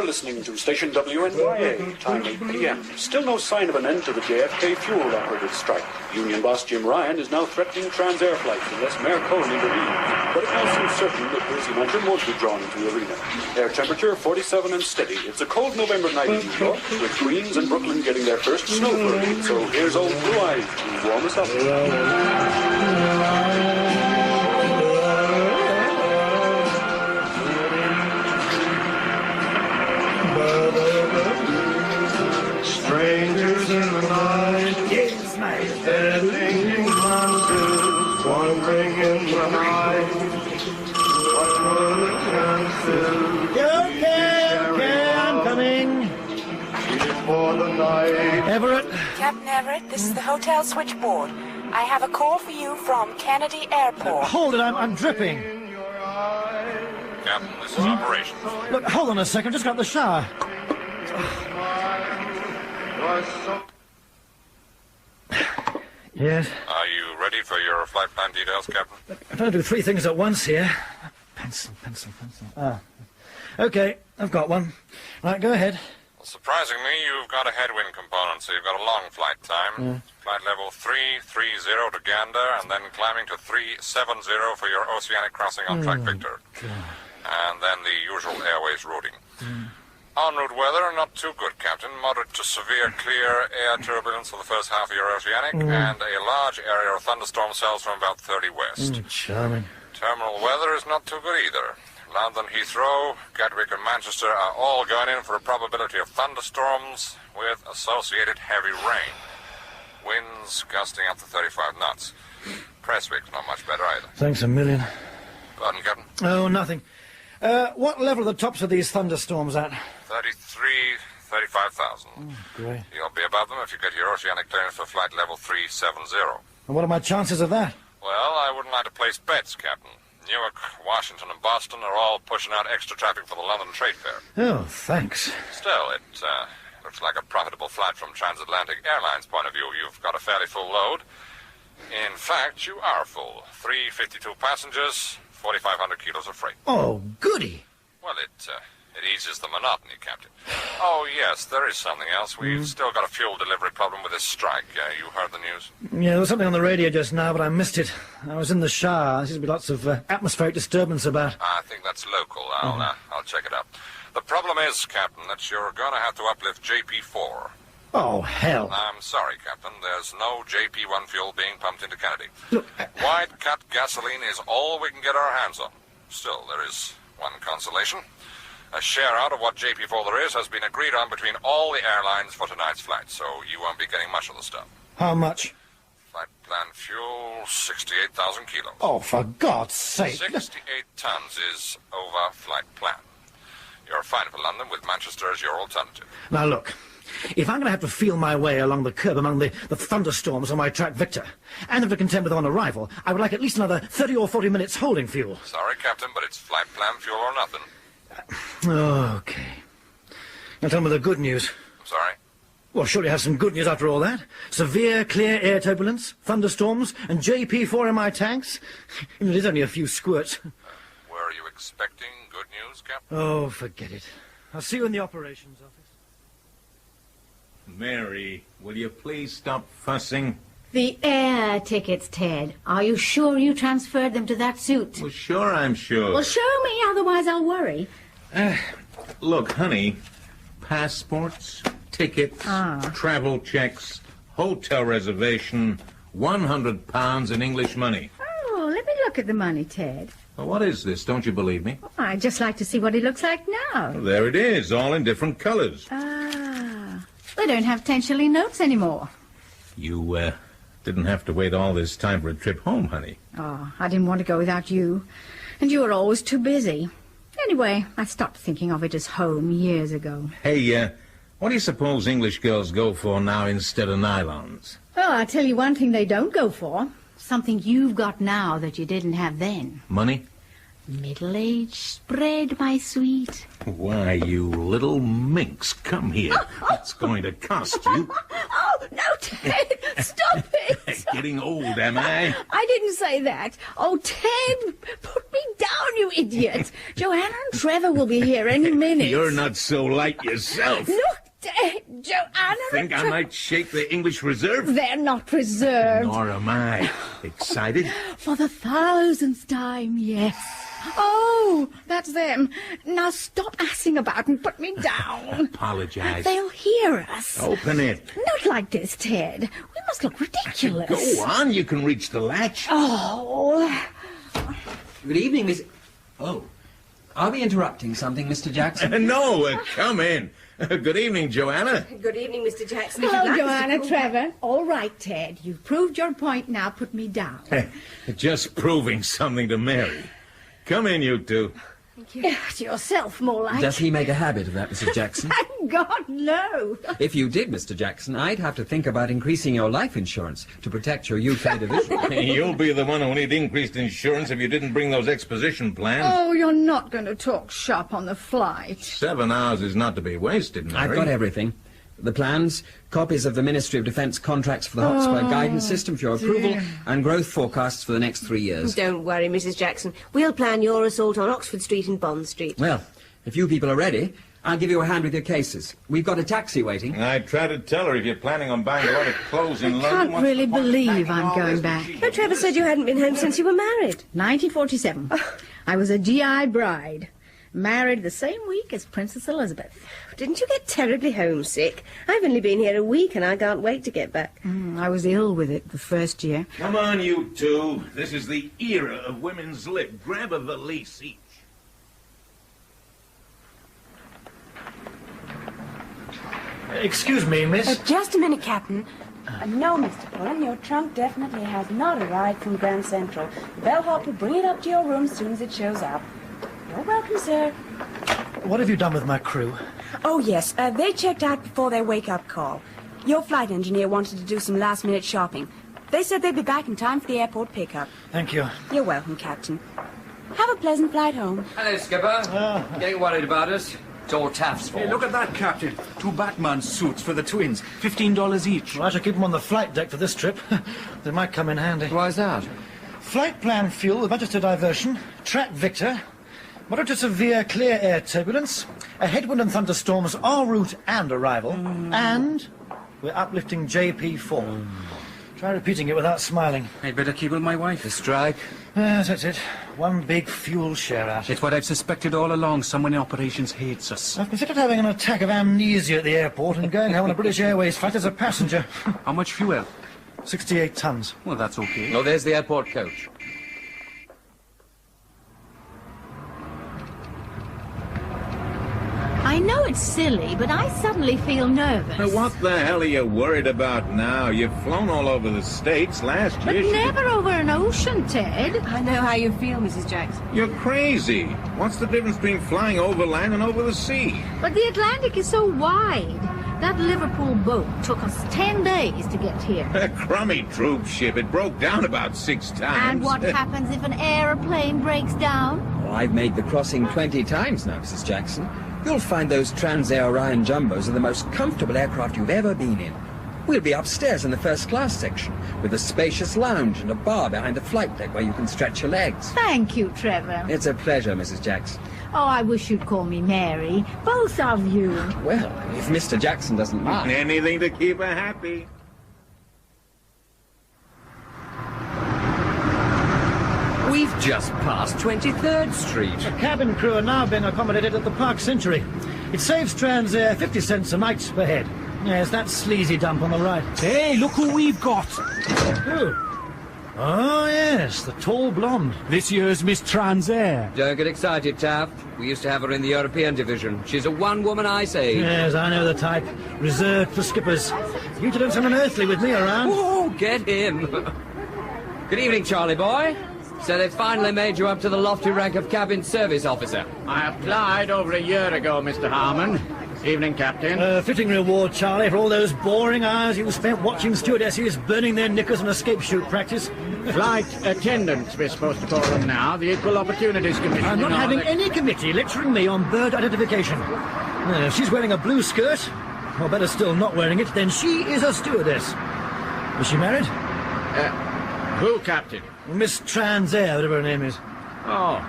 listening to station WNYA, time 8 p.m. Still no sign of an end to the JFK fuel operative strike. Union boss Jim Ryan is now threatening Transair flights unless Mayor Cohen intervenes. But it now seems certain that Percy Mansion won't be drawn into the arena. Air temperature 47 and steady. It's a cold November night in New York, with Queens and Brooklyn getting their first snow flurry. So here's old Blue Eyes to warm us up. Strangers in the night, yes, mate. Heading monsters, wandering in the night. What will it conceal? Okay, I'm coming. Before the night. Everett? Captain Everett, this is the hotel switchboard. I have a call for you from Kennedy Airport. Hold it, I'm dripping. Captain, this is operations. Look, hold on a second, just got the shower. Yes? Are you ready for your flight plan details, Captain? I'm trying to do three things at once here. Pencil. Okay, I've got one. Right, go ahead. Well, surprisingly, you've got a headwind component, so you've got a long flight time. Yeah. Flight level 330 to Gander, and then climbing to 370 for your oceanic crossing on track Victor. And then the usual airways routing. En route weather, not too good, Captain. Moderate to severe clear air turbulence for the first half of your oceanic, and a large area of thunderstorm cells from about 30 west. Charming. Terminal weather is not too good either. London, Heathrow, Gatwick and Manchester are all going in for a probability of thunderstorms with associated heavy rain. Winds gusting up to 35 knots. Prestwick's not much better either. Thanks a million. Pardon, Captain? Oh, nothing. What level are the tops of these thunderstorms at? 35,000. Great. You'll be above them if you get your oceanic clearance for flight level 370. And what are my chances of that? Well, I wouldn't like to place bets, Captain. Newark, Washington, and Boston are all pushing out extra traffic for the London Trade Fair. Oh, thanks. Still, it looks like a profitable flight from Transatlantic Airlines' point of view. You've got a fairly full load. In fact, you are full. 352 passengers, 4,500 kilos of freight. Oh, goody. Well, it eases the monotony, Captain. Oh, yes, there is something else. We've still got a fuel delivery problem with this strike. You heard the news? Yeah, there was something on the radio just now, but I missed it. I was in the shower. There seems to be lots of atmospheric disturbance about. I think that's local. I'll check it out. The problem is, Captain, that you're going to have to uplift JP4. Oh, hell. I'm sorry, Captain. There's no JP1 fuel being pumped into Kennedy. Look, Wide-cut gasoline is all we can get our hands on. Still, there is one consolation. A share out of what JP4 there is has been agreed on between all the airlines for tonight's flight, so you won't be getting much of the stuff. how much? Flight plan fuel, 68,000 kilos. Oh, for God's sake. 68 tons is over flight plan. You're fine for London with Manchester as your alternative. Now, look. If I'm going to have to feel my way along the curb among the thunderstorms on my track Victor, and if to contend with on arrival, I would like at least another 30 or 40 minutes holding fuel. Sorry, Captain, but it's flight plan fuel or nothing. Okay. Now tell me the good news. I'm sorry. Well, surely you have some good news after all that. Severe, clear air turbulence, thunderstorms, and JP4 in my tanks. It is only a few squirts. Were you expecting good news, Captain? Oh, forget it. I'll see you in the operations office. Mary, will you please stop fussing? The air tickets, Ted. Are you sure you transferred them to that suit? Well, sure, I'm sure. Well, show me, otherwise I'll worry. Look, honey, passports, tickets, travel checks, hotel reservation, £100 in English money. Oh, let me look at the money, Ted. Well, what is this? Don't you believe me? Oh, I'd just like to see what he looks like now. Well, there it is, all in different colors. They don't have 10 shilling notes anymore. You, didn't have to wait all this time for a trip home, honey. Oh, I didn't want to go without you. And you were always too busy. Anyway, I stopped thinking of it as home years ago. Hey, what do you suppose English girls go for now instead of nylons? Oh, I'll tell you one thing they don't go for. Something you've got now that you didn't have then. Money? Middle-aged spread, my sweet. Why, you little minx, come here. It's going to cost you. Oh, no, Ted, stop it! Getting old, am I? I didn't say that. Oh, Ted, put me down, you idiot. Joanna and Trevor will be here any minute. You're not so light yourself. Look, Ted, Joanna Think and I might shake the English reserve? They're not preserved. Nor am I. Excited? For the 1000th time, yes. Oh, that's them. Now stop assing about and put me down. Apologize. They'll hear us. Open it. Not like this, Ted. We must look ridiculous. Go on, you can reach the latch. Oh. Good evening, Miss... Oh. Are we interrupting something, Mr. Jackson? No, come in. Good evening, Joanna. Good evening, Mr. Jackson. Hello, Joanna, Trevor. All right, Ted. You've proved your point. Now put me down. Just proving something to Mary. Come in, you two. Thank you. To yourself, more like. Does he make a habit of that, Mrs. Jackson? Thank God, no. If you did, Mr. Jackson, I'd have to think about increasing your life insurance to protect your UK division. You'll be the one who need increased insurance if you didn't bring those exposition plans. Oh, you're not going to talk shop on the flight. 7 hours is not to be wasted, Mary. I've got everything. The plans, copies of the Ministry of Defence contracts for the Hotspur guidance system for your approval, and growth forecasts for the next 3 years. Don't worry, Mrs. Jackson. We'll plan your assault on Oxford Street and Bond Street. Well, if you people are ready, I'll give you a hand with your cases. We've got a taxi waiting. I tried to tell her if you're planning on buying a lot of clothes in I London... can't what's really the point of believe packing I'm all going this back. when she- But Trevor said you hadn't been home since you were married. 1947. I was a GI bride. Married the same week as Princess Elizabeth. Didn't you get terribly homesick? I've only been here a week and I can't wait to get back. I was ill with it the first year. Come on, you two. This is the era of women's lip. Grab a valise each. Excuse me, miss. Just a minute, Captain. No, Mr. Pullen, your trunk definitely has not arrived from Grand Central. The bellhop will bring it up to your room as soon as it shows up. You're welcome, sir. What have you done with my crew? Oh, yes. They checked out before their wake-up call. Your flight engineer wanted to do some last-minute shopping. They said they'd be back in time for the airport pickup. Thank you. You're welcome, Captain. Have a pleasant flight home. Hello, Skipper. Getting worried about us? It's all Taft's fault. Hey, look at that, Captain. 2 Batman suits for the twins. $15 each. Well, I shall keep them on the flight deck for this trip. They might come in handy. Why's that? Flight plan fuel with budget to diversion, track Victor, moderate to severe clear air turbulence, a headwind and thunderstorms en route and arrival, and we're uplifting JP4. Try repeating it without smiling. I'd better cable my wife. The strike? Yes, that's it. One big fuel share out. It's what I've suspected all along. Someone in operations hates us. I've considered having an attack of amnesia at the airport and going home on a British Airways flight as a passenger. How much fuel? 68 tons. Well, that's okay. Oh, there's the airport coach. I know it's silly, but I suddenly feel nervous. Now, what the hell are you worried about now? You've flown all over the States last But year. never over an ocean, Ted. I know how you feel, Mrs. Jackson. You're crazy. What's the difference between flying over land and over the sea? But the Atlantic is so wide. That Liverpool boat took us 10 days to get here. A crummy troop ship. It broke down about 6 times. And what happens if an aeroplane breaks down? Well, I've made the crossing 20 times now, Mrs. Jackson. You'll find those Transair Orion Jumbos are the most comfortable aircraft you've ever been in. We'll be upstairs in the first class section, with a spacious lounge and a bar behind the flight deck where you can stretch your legs. Thank you, Trevor. It's a pleasure, Mrs. Jackson. Oh, I wish you'd call me Mary. Both of you. Well, if Mr. Jackson doesn't mind. Anything to keep her happy. We've just passed 23rd Street. The cabin crew are now being accommodated at the Park Century. It saves Transair 50 cents a night per head. Yes, that sleazy dump on the right. Hey, look who we've got. Who? Oh, yes, the tall blonde. This year's Miss Transair. Don't get excited, Taft. We used to have her in the European division. She's a one-woman ice age. Yes, I know the type. Reserved for skippers. You to do something earthly with me around. Oh, get him. Good evening, Charlie boy. So they finally made you up to the lofty rank of cabin service officer. I applied over a year ago, Mr. Harmon. Evening, Captain. Fitting reward, Charlie, for all those boring hours you spent watching stewardesses burning their knickers on escape chute practice. Flight attendants, we're supposed to call them now. The Equal Opportunities Commission. I'm not you know, having they- any committee lecturing me on bird identification. If she's wearing a blue skirt, or better still, not wearing it, then she is a stewardess. Is she married? Who, Captain? Miss Transair, whatever her name is. Oh,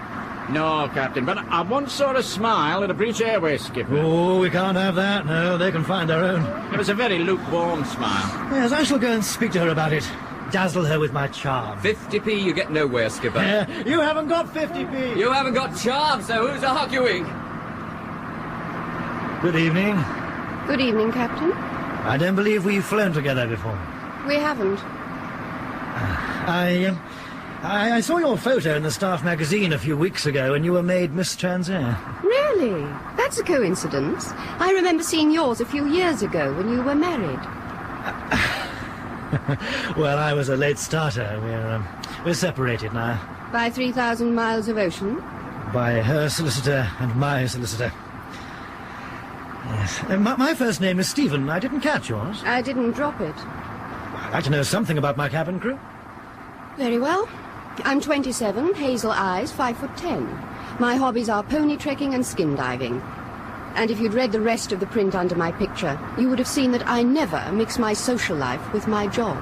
no, Captain, but I once saw a smile at a British Airways skipper. Oh, we can't have that. No, they can find their own. It was a very lukewarm smile. Yes, I shall go and speak to her about it. Dazzle her with my charm. 50p you get nowhere, Skipper. You haven't got 50p. You haven't got charm, so who's arguing? Good evening. Good evening, Captain. I don't believe we've flown together before. We haven't. I saw your photo in the staff magazine a few weeks ago and you were made Miss Transair. Really? That's a coincidence. I remember seeing yours a few years ago when you were married. Well, I was a late starter. We're separated now. By 3,000 miles of ocean? By her solicitor and my solicitor. Yes. My first name is Stephen. I didn't catch yours. I didn't drop it. I'd like to know something about my cabin crew. Very well. I'm 27, hazel eyes, 5'10". My hobbies are pony trekking and skin diving. And if you'd read the rest of the print under my picture, you would have seen that I never mix my social life with my job.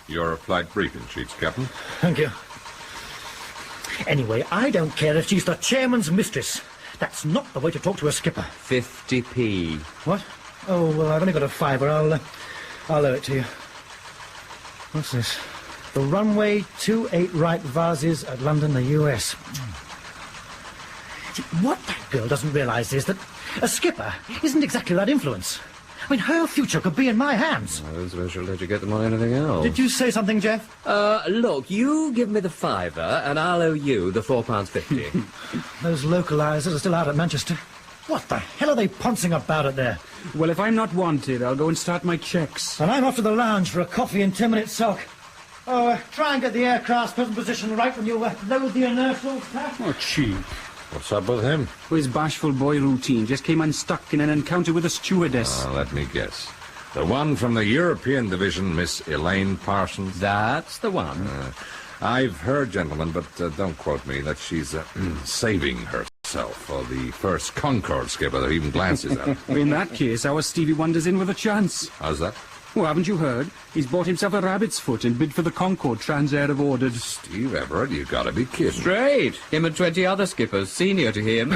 Your flight briefing sheets, Captain. Thank you. Anyway, I don't care if she's the chairman's mistress. That's not the way to talk to a skipper. 50p. What? Oh, well, I've only got a fiver. I'll owe it to you. What's this? The runway 28 right vases at London, the US. See, what that girl doesn't realise is that a skipper isn't exactly that influence. I mean, her future could be in my hands. I don't suppose she'll let you get them on anything else. Did you say something, Jeff? Look, you give me the fiver, and I'll owe you the £4.50. Those localisers are still out at Manchester. What the hell are they pouncing about it there? Well, if I'm not wanted, I'll go and start my checks. And I'm off to the lounge for a coffee and 10-minute sulk. Oh, try and get the aircraft's present position right when you load the inertials, Pat. Oh, cheap. What's up with him? His bashful boy routine just came unstuck in an encounter with a stewardess. Let me guess. The one from the European division, Miss Elaine Parsons? That's the one. I've heard, gentlemen, but don't quote me, that she's saving herself for the first Concorde skipper that even glances at her. In that case, our Stevie Wonder's in with a chance. How's that? Oh, haven't you heard? He's bought himself a rabbit's foot and bid for the Concorde Transair have ordered. Steve Everett, you gotta be kidding. Straight. Him and 20 other skippers, senior to him.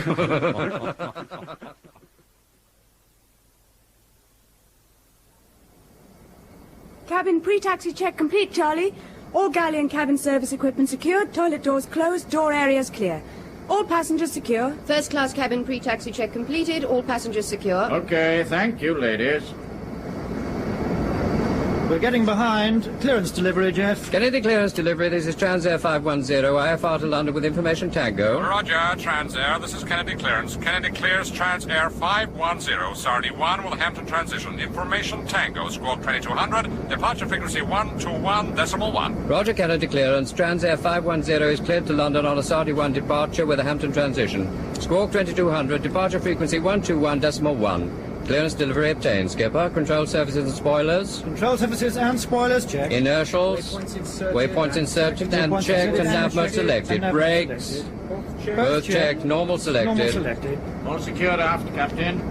Cabin pre-taxi check complete, Charlie. All galley and cabin service equipment secured, toilet doors closed, door areas clear. All passengers secure. First class cabin pre-taxi check completed, all passengers secure. Okay, thank you, ladies. We're getting behind. Clearance delivery, Jeff. Kennedy clearance delivery. This is Transair 510, IFR to London with information Tango. Roger, Transair. This is Kennedy clearance. Kennedy clears Transair 510, Sardi 1 with Hampton transition. Information Tango, squawk 2200, departure frequency 121.1. Roger, Kennedy clearance. Transair 510 is cleared to London on a Sardi 1 departure with a Hampton transition. Squawk 2200, departure frequency 121.1. Clearance delivery obtained, Skipper. Control surfaces and spoilers. Control surfaces and spoilers checked. Inertials. Waypoints inserted and checked and nav mode selected. Brakes. Both checked. Normal selected. All secured aft, Captain.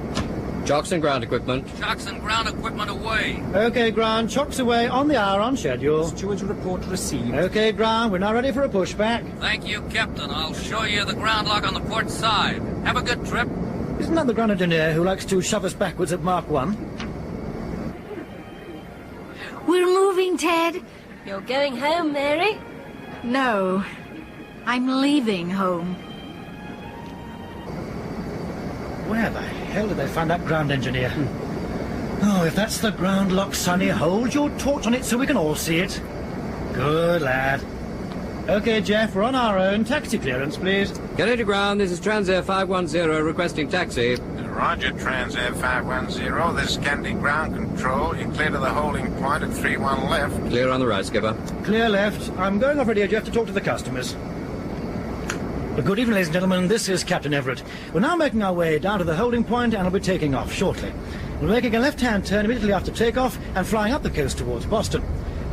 Chocks and ground equipment. Chocks and ground equipment away. OK, ground. Chocks away on the hour on schedule. Steward's report received. OK, ground. We're now ready for a pushback. Thank you, Captain. I'll show you the ground lock on the port side. Have a good trip. Isn't that the Grenadier who likes to shove us backwards at Mark 1? We're moving, Ted. You're going home, Mary? No, I'm leaving home. Where the hell did they find that ground engineer? Oh, if that's the ground lock, Sonny, hold your torch on it so we can all see it. Good lad. OK, Jeff, we're on our own. Taxi clearance, please. Kennedy ground, this is Transair 510 requesting taxi. Roger, Transair 510. This is Kennedy ground control. You're clear to the holding point at 31 left. Clear on the right, Skipper. Clear left. I'm going off radio, Jeff, to talk to the customers. Good evening, ladies and gentlemen. This is Captain Everett. We're now making our way down to the holding point and will be taking off shortly. We're making a left-hand turn immediately after takeoff and flying up the coast towards Boston.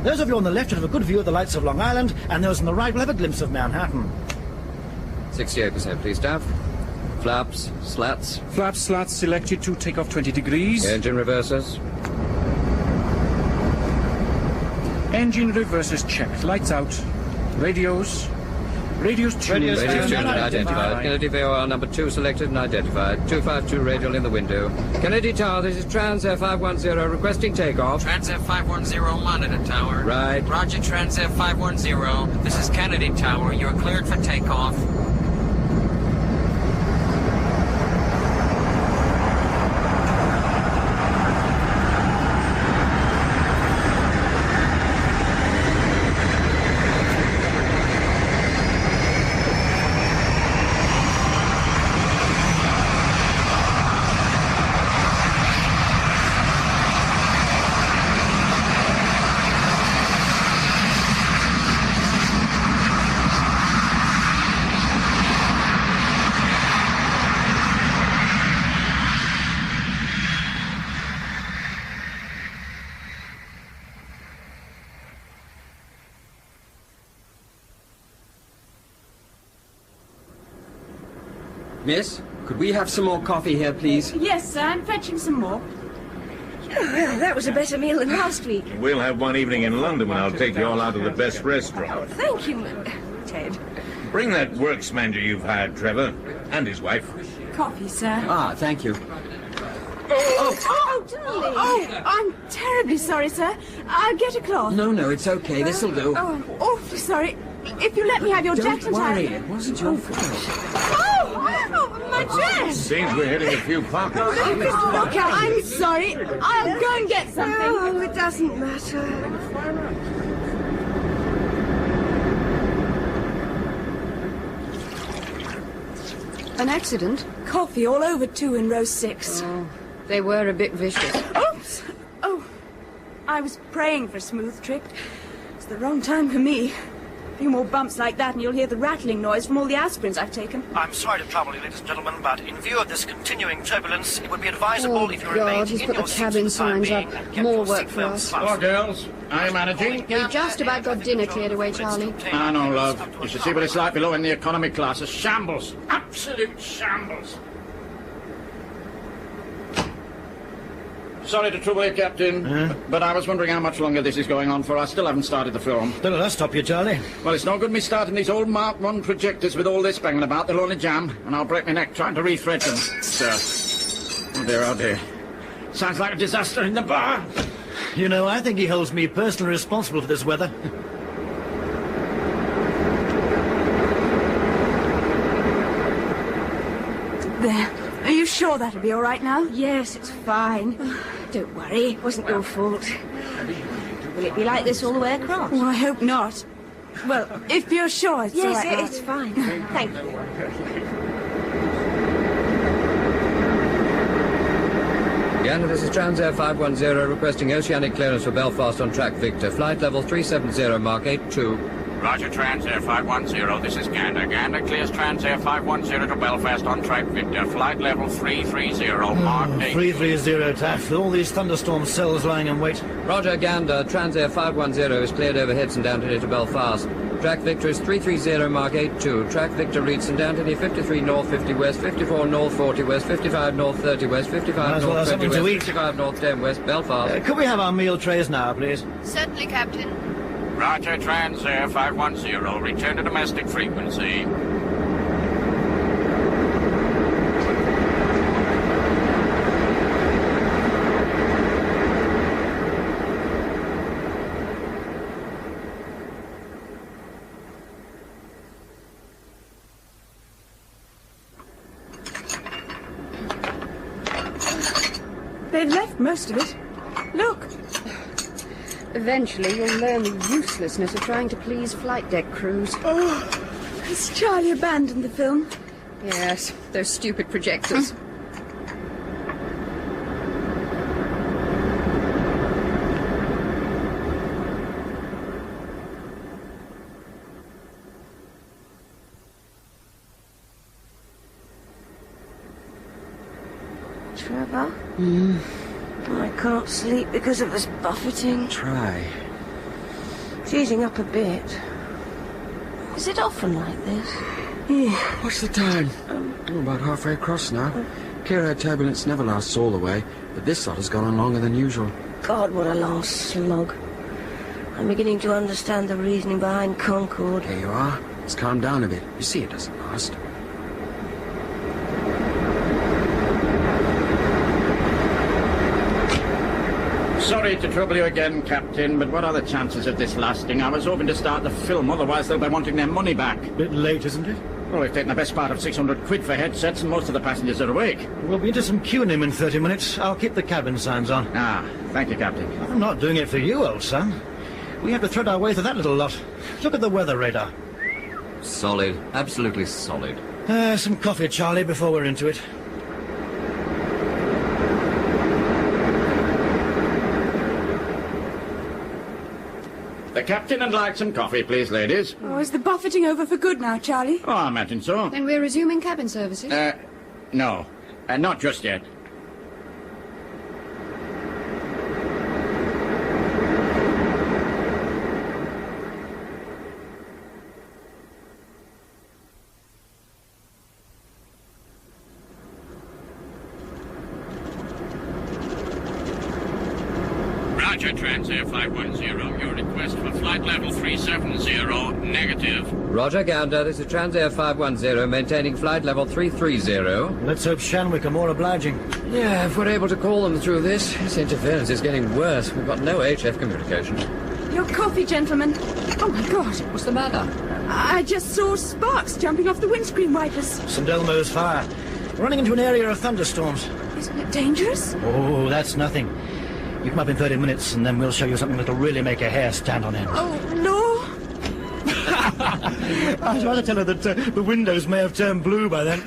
Those of you on the left should have a good view of the lights of Long Island, and those on the right will have a glimpse of Manhattan. 68%, please, staff. Flaps, slats. Flaps, slats selected to take off 20 degrees. Engine reversers. Engine reversers checked. Lights out. Radios. Radios tuned. Radios tuned and identified. Kennedy VOR number 2 selected and identified. 252 radial in the window. Kennedy Tower, this is Transair 510 requesting takeoff. Transair 510 monitor tower. Right. Roger, Transair 510. This is Kennedy Tower. You're cleared for takeoff. Miss, could we have some more coffee here, please? Yes, sir, I'm fetching some more. Oh, well, that was a better meal than last week. We'll have one evening in London when I'll take you all out of the best restaurant. Thank you, Ted. Bring that works manager you've hired, Trevor, and his wife. Coffee, sir. Ah, thank you. Oh, darling. Oh, I'm terribly sorry, sir. I'll get a cloth. No, it's okay. This'll do. Oh, I'm awfully sorry. If you let me have your jacket Don't worry, and it wasn't your fault. Oh, my dress! Seems we're hitting a few pockets. Oh, Mr. Walker, I'm sorry. I'll go and get something. Oh, it doesn't matter. An accident? Coffee all over 2 in row 6. Oh, they were a bit vicious. Oops! Oh, I was praying for a smooth trip. It's the wrong time for me. A few more bumps like that and you'll hear the rattling noise from all the aspirins I've taken. I'm sorry to trouble you, ladies and gentlemen, but in view of this continuing turbulence, it would be advisable if you remained he's in put your the seats cabin for the time signs being up. and kept More your work for seatbelts us. Hello, girls. Are you managing? We just about got dinner cleared away, Charlie. I know, love. You should see what it's like below in the economy class. A shambles. Absolute shambles. Sorry to trouble you, Captain, but I was wondering how much longer this is going on for. I still haven't started the film. Don't let us stop you, Charlie. Well, it's no good me starting these old Mark 1 projectors with all this banging about. They'll only jam, and I'll break my neck trying to rethread them. Sir. Oh, dear, oh, dear. Sounds like a disaster in the bar. You know, I think he holds me personally responsible for this weather. There. Are you sure that'll be all right now? Yes, it's fine. Don't worry, it wasn't your fault. Will it be like this all the way across? Oh, I hope not. Well, if you're sure it's all Yes, right. it's fine. Thank you. Gander, this is Transair 510 requesting oceanic clearance for Belfast on track Victor. Flight level 370, Mark 82. Roger, Transair 510. This is Gander. Gander clears Transair 510 to Belfast on track Victor. Flight level 330, Mark 8. 330, Taff. With all these thunderstorm cells lying in wait. Roger, Gander. Transair 510 is cleared over St Anthony to Belfast. Track Victor is 330, Mark 82. Track Victor reads St Anthony 53 north, 50 west, 54 north, 40 west, 55 north, 30 west, 55 north, 20 west, 55 north, 10 west, Belfast. Could we have our meal trays now, please? Certainly, Captain. Roger, Transair 510. Return to domestic frequency. They've left most of it. Look. Eventually, you'll learn the uselessness of trying to please flight deck crews. Oh, has Charlie abandoned the film? Yes, those stupid projectors. Trevor? I can't sleep because of this buffeting. Try. It's easing up a bit. Is it often like this? What's the time? About halfway across now. Clear air turbulence never lasts all the way, but this lot has gone on longer than usual. God, what a long slog. I'm beginning to understand the reasoning behind Concorde. Here you are. It's calmed down a bit. You see it doesn't last. Sorry to trouble you again, Captain, but what are the chances of this lasting? I was hoping to start the film, otherwise they'll be wanting their money back. Bit late, isn't it? Well, we've taken the best part of 600 quid for headsets, and most of the passengers are awake. We'll be into some Q&M in 30 minutes. I'll keep the cabin signs on. Ah, thank you, Captain. I'm not doing it for you, old son. We have to thread our way through that little lot. Look at the weather radar. Solid. Absolutely solid. Some coffee, Charlie, before we're into it. The Captain would like some coffee, please, ladies. Oh, is the buffeting over for good now, Charlie? Oh, I imagine so. Then we're resuming cabin services? No. Not just yet. Roger, Transair 510. Your request for flight level 370, negative. Roger, Gander. This is Transair 510, maintaining flight level 330. Let's hope Shanwick are more obliging. Yeah, if we're able to call them through this. This interference is getting worse. We've got no HF communication. Your coffee, gentlemen. Oh, my God. What's the matter? I just saw sparks jumping off the windscreen wipers. St. Elmo's fire. Running into an area of thunderstorms. Isn't it dangerous? Oh, that's nothing. You come up in 30 minutes, and then we'll show you something that'll really make your hair stand on end. Oh, no. I was trying to tell her that the windows may have turned blue by then.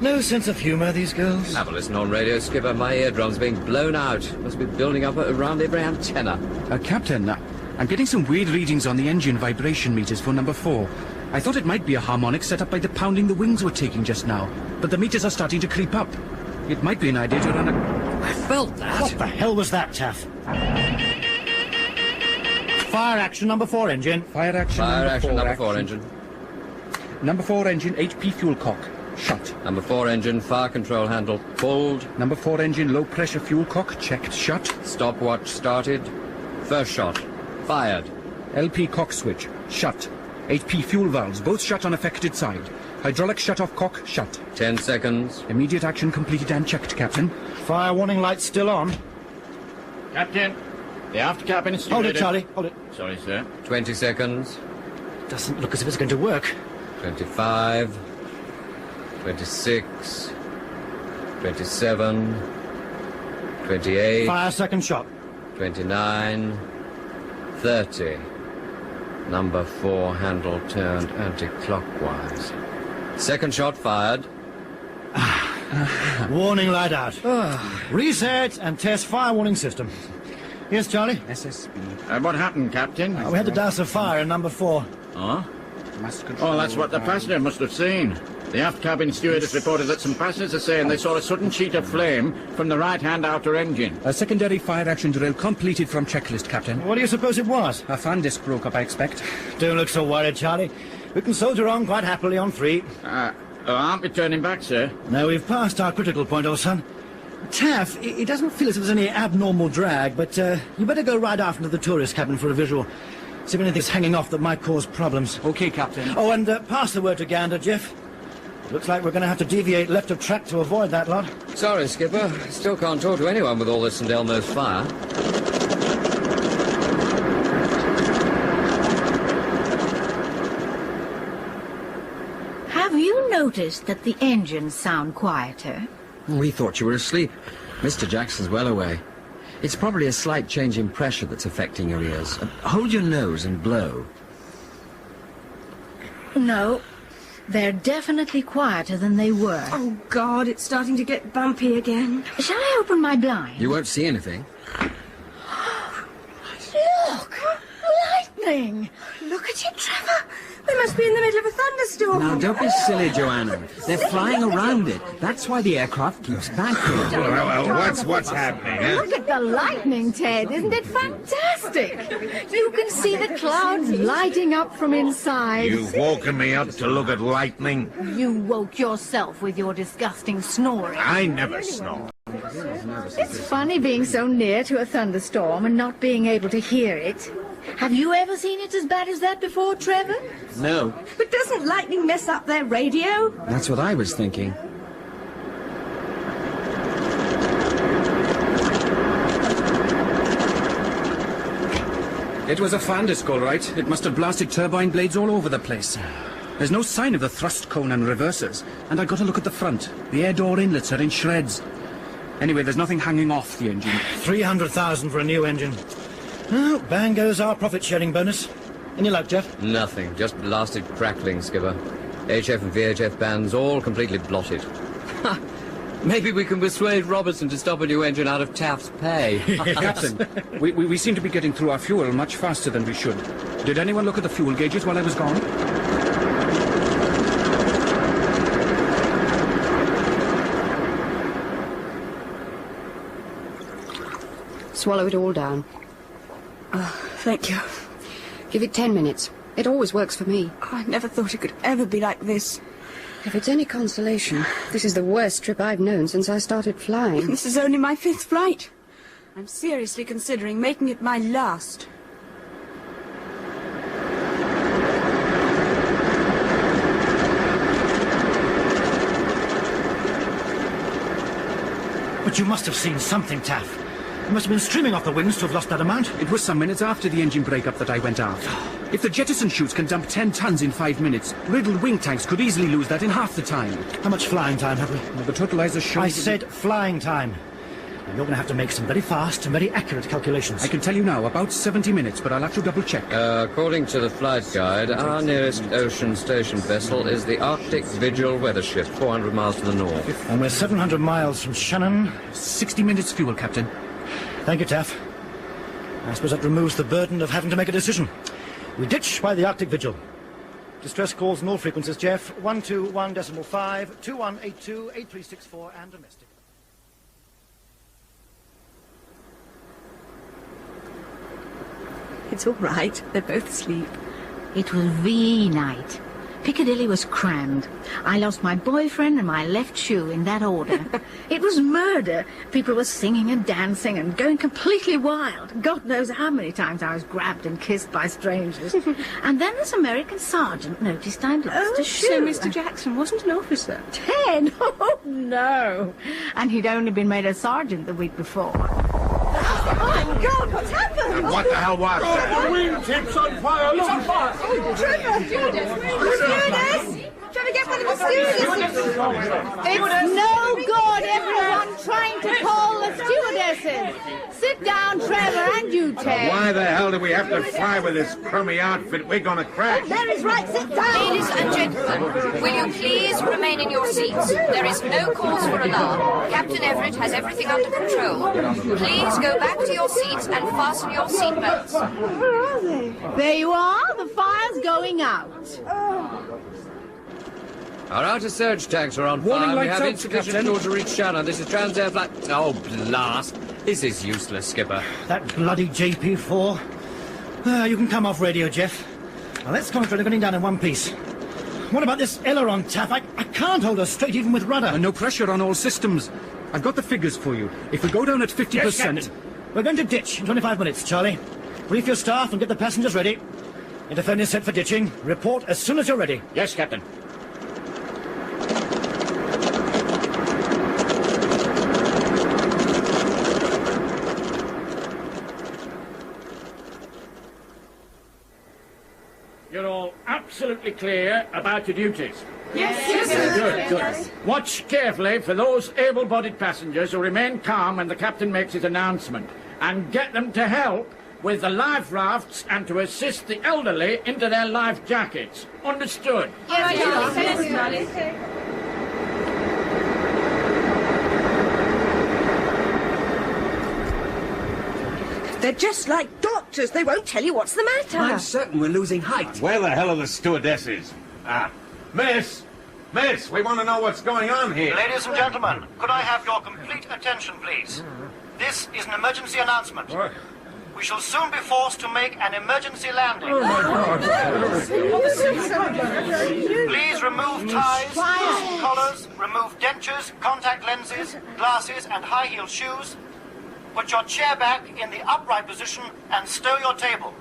No sense of humour, these girls. Have a listen on radio, Skipper. My eardrum's being blown out. Must be building up around every antenna. Captain, I'm getting some weird readings on the engine vibration meters for number 4. I thought it might be a harmonic set up by the pounding the wings were taking just now, but the meters are starting to creep up. It might be an idea to run a... I felt that. What the hell was that, Taff? Fire action, number 4 engine. Fire action, number 4 engine. Number 4 engine, HP fuel cock. Shut. Number 4 engine, fire control handle pulled. Number 4 engine, low pressure fuel cock checked. Shut. Stopwatch started. First shot. Fired. LP cock switch. Shut. HP fuel valves, both shut on affected side. Hydraulic shut-off cock, shut. 10 seconds. Immediate action completed and checked, Captain. Fire warning lights still on. Captain, the aft cabin is Hold it, Charlie, hold it. Sorry, sir. 20 seconds. Doesn't look as if it's going to work. 25. 26. 27. 28. Fire second shot. 29. 30. Number 4 handle turned anti-clockwise. Second shot fired. Warning light out. Reset and test fire warning system. Yes, Charlie? SSB. What happened, Captain? We had to douse a fire in number 4. Oh? Oh, that's what the passenger must have seen. The aft cabin steward has reported that some passengers are saying they saw a sudden sheet of flame from the right-hand outer engine. A secondary fire action drill completed from checklist, Captain. What do you suppose it was? A fan disc broke up, I expect. Don't look so worried, Charlie. We can soldier on quite happily on 3. Aren't we turning back, sir? No, we've passed our critical point, old son. Taff, it doesn't feel as if there's any abnormal drag, but you better go right aft into the tourist cabin for a visual. See if anything's hanging off that might cause problems. Okay, Captain. Oh, and pass the word to Gander, Jeff. Looks like we're going to have to deviate left of track to avoid that lot. Sorry, Skipper. Still can't talk to anyone with all this St. Elmo's fire. Have you noticed that the engines sound quieter? We thought you were asleep. Mr. Jackson's well away. It's probably a slight change in pressure that's affecting your ears. Hold your nose and blow. No. They're definitely quieter than they were. Oh, God, it's starting to get bumpy again. Shall I open my blind? You won't see anything. Look! Lightning! Look at it, Trevor. We must be be in the middle of a thunderstorm. Now, don't be silly, Joanna. They're flying around it. That's why the aircraft keeps backing. Well, what's happening, huh? Look at the lightning, Ted. Isn't it fantastic? You can see the clouds lighting up from inside. You've woken me up to look at lightning. You woke yourself with your disgusting snoring. I never snore. It's funny being so near to a thunderstorm and not being able to hear it. Have you ever seen it as bad as that before, Trevor? No. But doesn't lightning mess up their radio? That's what I was thinking. It was a fan disc, all right. It must have blasted turbine blades all over the place. There's no sign of the thrust cone and reversers. And I got to look at the front. The air door inlets are in shreds. Anyway, there's nothing hanging off the engine. 300,000 for a new engine. Oh, bang goes our profit-sharing bonus. Any luck, Jeff? Nothing, just blasted crackling, Skipper. HF and VHF bands all completely blotted. Ha! Maybe we can persuade Robertson to stop a new engine out of Taft's pay. Captain, we seem to be getting through our fuel much faster than we should. Did anyone look at the fuel gauges while I was gone? Swallow it all down. Oh, thank you. Give it 10 minutes. It always works for me. Oh, I never thought it could ever be like this. If it's any consolation, this is the worst trip I've known since I started flying. This is only my 5th flight. I'm seriously considering making it my last. But you must have seen something, Taff. You must have been streaming off the wings to have lost that amount. It was some minutes after the engine break-up that I went aft. If the jettison chutes can dump 10 tons in 5 minutes, riddled wing tanks could easily lose that in half the time. How much flying time have we? Well, the totalizer shows... I said flying time. And you're going to have to make some very fast and very accurate calculations. I can tell you now, about 70 minutes, but I'll have to double-check. According to the flight guide, our nearest ocean station vessel is the Arctic Vigil weather ship, 400 miles to the north. And we're 700 miles from Shannon. 60 minutes fuel, Captain. Thank you, Taff. I suppose that removes the burden of having to make a decision. We ditch by the Arctic Vigil. Distress calls on all frequencies, Jeff. 121.5, 2182, 8364, and domestic. It's all right. They're both asleep. It was VE night. Piccadilly was crammed. I lost my boyfriend and my left shoe in that order. It was murder. People were singing and dancing and going completely wild. God knows how many times I was grabbed and kissed by strangers. And then this American sergeant noticed I'd lost a shoe. So Mr. Jackson wasn't an officer? Ted? Oh, no. And he'd only been made a sergeant the week before. Oh, my God, what's happened? What the hell was that? The wingtip's on fire! Look! It's on fire! Oh, Trevor! Stewardess! Trevor, get one of the stewardesses! It's no good, everyone trying to call the stewardesses. Sit down, Trevor, and you, Ted. Why the hell do we have to fly with this crummy outfit? We're gonna crash. Mary's right, sit down! Ladies and gentlemen, will you please remain in your seats? There is no cause for alarm. Captain Everett has everything under control. Please go back to your seats and fasten your seatbelts. Where are they? There you are. The fire's going out. Our outer surge tanks are on Warning fire. We lights have out, insufficient Captain. fuel to reach Shannon. This is Transair flight... Oh, blast. This is useless, Skipper. That bloody JP4. You can come off radio, Jeff. Now let's concentrate on getting down in one piece. What about this aileron, Taff? I can't hold her straight even with rudder. And no pressure on all systems. I've got the figures for you. If we go down at 50%... Yes, Captain. We're going to ditch in 25 minutes, Charlie. Brief your staff and get the passengers ready. Interphone is set for ditching. Report as soon as you're ready. Yes, Captain. You're all absolutely clear about your duties. Yes, Good, good. Watch carefully for those able-bodied passengers who remain calm when the captain makes his announcement, and get them to help with the life rafts and to assist the elderly into their life jackets. Understood? They're just like doctors. They won't tell you what's the matter. I'm certain we're losing height. Where the hell are the stewardesses? Miss! Miss, we want to know what's going on here. Ladies and gentlemen, could I have your complete attention, please? This is an emergency announcement. What? We shall soon be forced to make an emergency landing. Oh, my God. Please remove ties, collars, remove dentures, contact lenses, glasses, and high-heeled shoes. Put your chair back in the upright position and stow your table.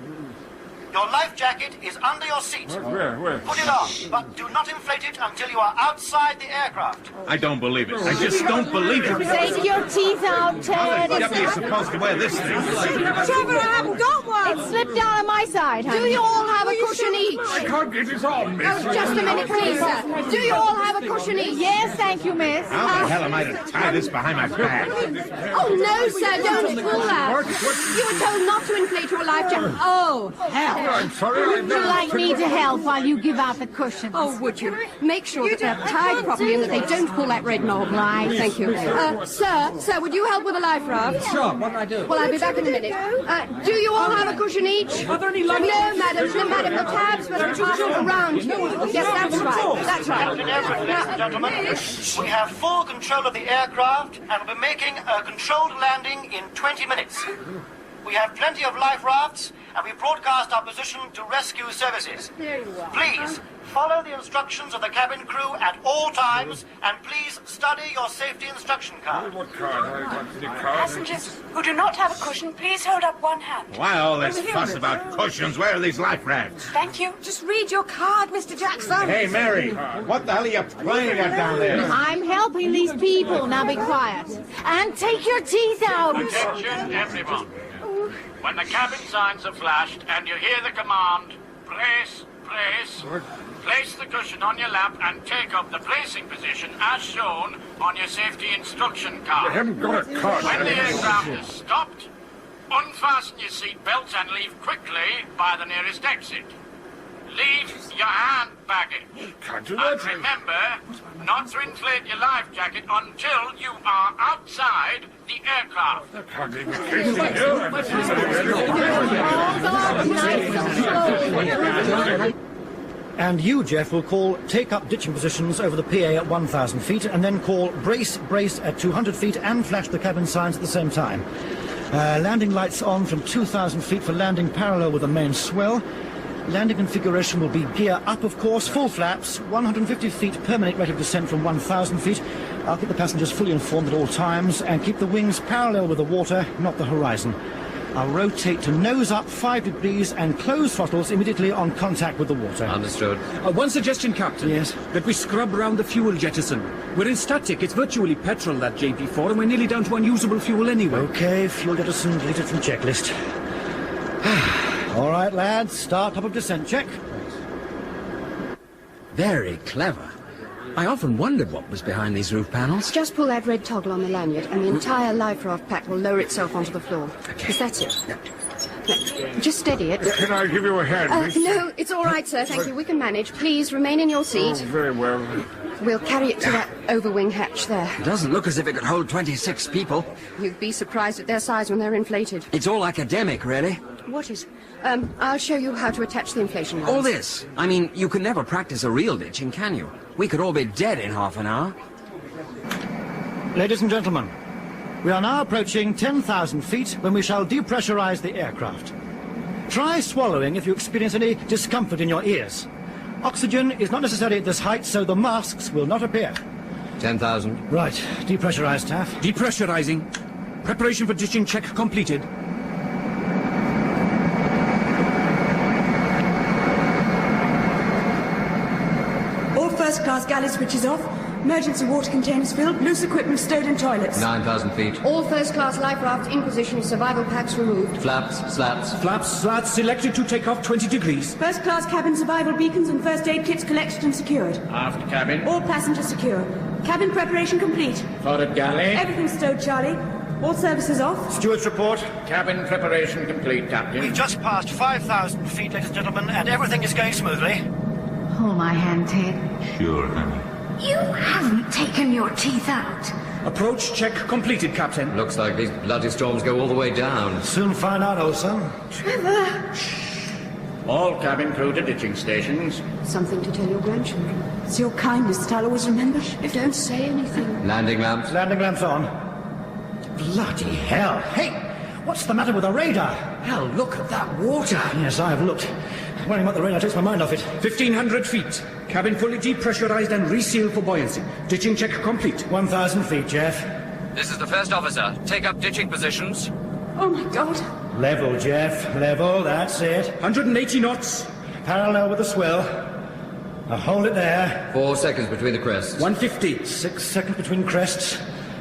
Your life jacket is under your seat. Where? Put it on, but do not inflate it until you are outside the aircraft. I don't believe it. I just don't believe it. Take your teeth out, Ted. How the devil are you supposed to wear this thing? Trevor, I haven't got one. It slipped down on my side, honey. Do you all have a cushion each? I can't get it on, miss. Oh, just a minute, please, sir. Do you all have a cushion each? Yes, thank you, miss. How the hell am I to tie this behind my back? Oh, no, sir, don't pull that. You were told not to inflate your life jacket. Oh, hell. I'm sorry, Would you like me to help while you give out the cushions? Oh, would you? Make sure that they're tied properly and that they don't pull that red knob. Right. Thank you. Sir, would you help with the life raft? Sure, what'll I do? Well, I'll be back in a minute. Do you all have a cushion each? Are there any life? No, madam, the tabs must be passed around you. Yes, that's right. That's Captain Everett, right. ladies and gentlemen, we have full control of the aircraft and will be making a controlled landing in 20 minutes. We have plenty of life rafts, and we broadcast our position to rescue services. There you are. Please, follow the instructions of the cabin crew at all times, and please study your safety instruction card. What card? I want the card. Passengers who do not have a cushion, please hold up one hand. Why all this fuss about cushions? Where are these life rafts? Thank you. Just read your card, Mr. Jackson. Hey, Mary, what the hell are you playing at down there? I'm helping these people. Now be quiet. And take your teeth out. Attention, everyone. When the cabin signs are flashed and you hear the command, place, place the cushion on your lap and take up the placing position as shown on your safety instruction card. I haven't got a card. When the aircraft is stopped, unfasten your seat belts and leave quickly by the nearest exit. Leave your hand baggage. Can't do And that. remember not to inflate your life jacket until you are outside the aircraft. I can't even face it here. And you, Jeff, will call take-up ditching positions over the PA at 1,000 feet, and then call brace at 200 feet and flash the cabin signs at the same time. Landing lights on from 2,000 feet for landing parallel with the main swell. Landing configuration will be gear up, of course, full flaps, 150 feet permanent rate of descent from 1,000 feet. I'll keep the passengers fully informed at all times and keep the wings parallel with the water, not the horizon. I'll rotate to nose up 5 degrees and close throttles immediately on contact with the water. Understood. One suggestion, Captain. Yes? That we scrub round the fuel jettison. We're in static. It's virtually petrol, that JP4, and we're nearly down to unusable fuel anyway. Okay, fuel jettison deleted from checklist. All right, lads, start top of descent check. Very clever. I often wondered what was behind these roof panels. Just pull that red toggle on the lanyard, and the entire life raft pack will lower itself onto the floor. Yes, that's it. No, just steady it. Can I give you a hand, miss? No, it's all right, sir. Thank you. We can manage. Please remain in your seat. Oh, very well. We'll carry it to that overwing hatch there. It doesn't look as if it could hold 26 people. You'd be surprised at their size when they're inflated. It's all academic, really. What is? I'll show you how to attach the inflation lines. All this? I mean, you can never practice a real ditching, can you? We could all be dead in half an hour. Ladies and gentlemen, we are now approaching 10,000 feet when we shall depressurize the aircraft. Try swallowing if you experience any discomfort in your ears. Oxygen is not necessary at this height, so the masks will not appear. 10,000. Right, depressurize, Taff. Depressurizing. Preparation for ditching check completed. All first-class galley switches off. Emergency water containers filled. Loose equipment stowed in toilets. 9,000 feet. All first-class life rafts in position. Survival packs removed. Flaps, slats. Flaps, slats selected to take off 20 degrees. First-class cabin survival beacons and first aid kits collected and secured. Aft cabin. All passengers secure. Cabin preparation complete. Forward galley. Everything stowed, Charlie. All services off. Steward's report. Cabin preparation complete, Captain. We've just passed 5,000 feet, ladies and gentlemen, and everything is going smoothly. Hold my hand, Ted. Sure, honey. You haven't taken your teeth out. Approach check completed, Captain. Looks like these bloody storms go all the way down. Soon find out, old son. Trevor! All cabin crew to ditching stations. Something to tell your grandchildren. It's your kindness that I'll always remember. Don't say anything. Landing lamps. Landing lamps on. Bloody hell. Hey, what's the matter with the radar? Hell, look at that water. Yes, I have looked. Worrying about the radar takes my mind off it. 1,500 feet. Cabin fully depressurized and resealed for buoyancy. Ditching check complete. 1,000 feet, Jeff. This is the first officer. Take up ditching positions. Oh, my God. Level, Jeff. Level, that's it. 180 knots. Parallel with the swell. Now hold it there. 4 seconds between the crests. 150. 6 seconds between crests.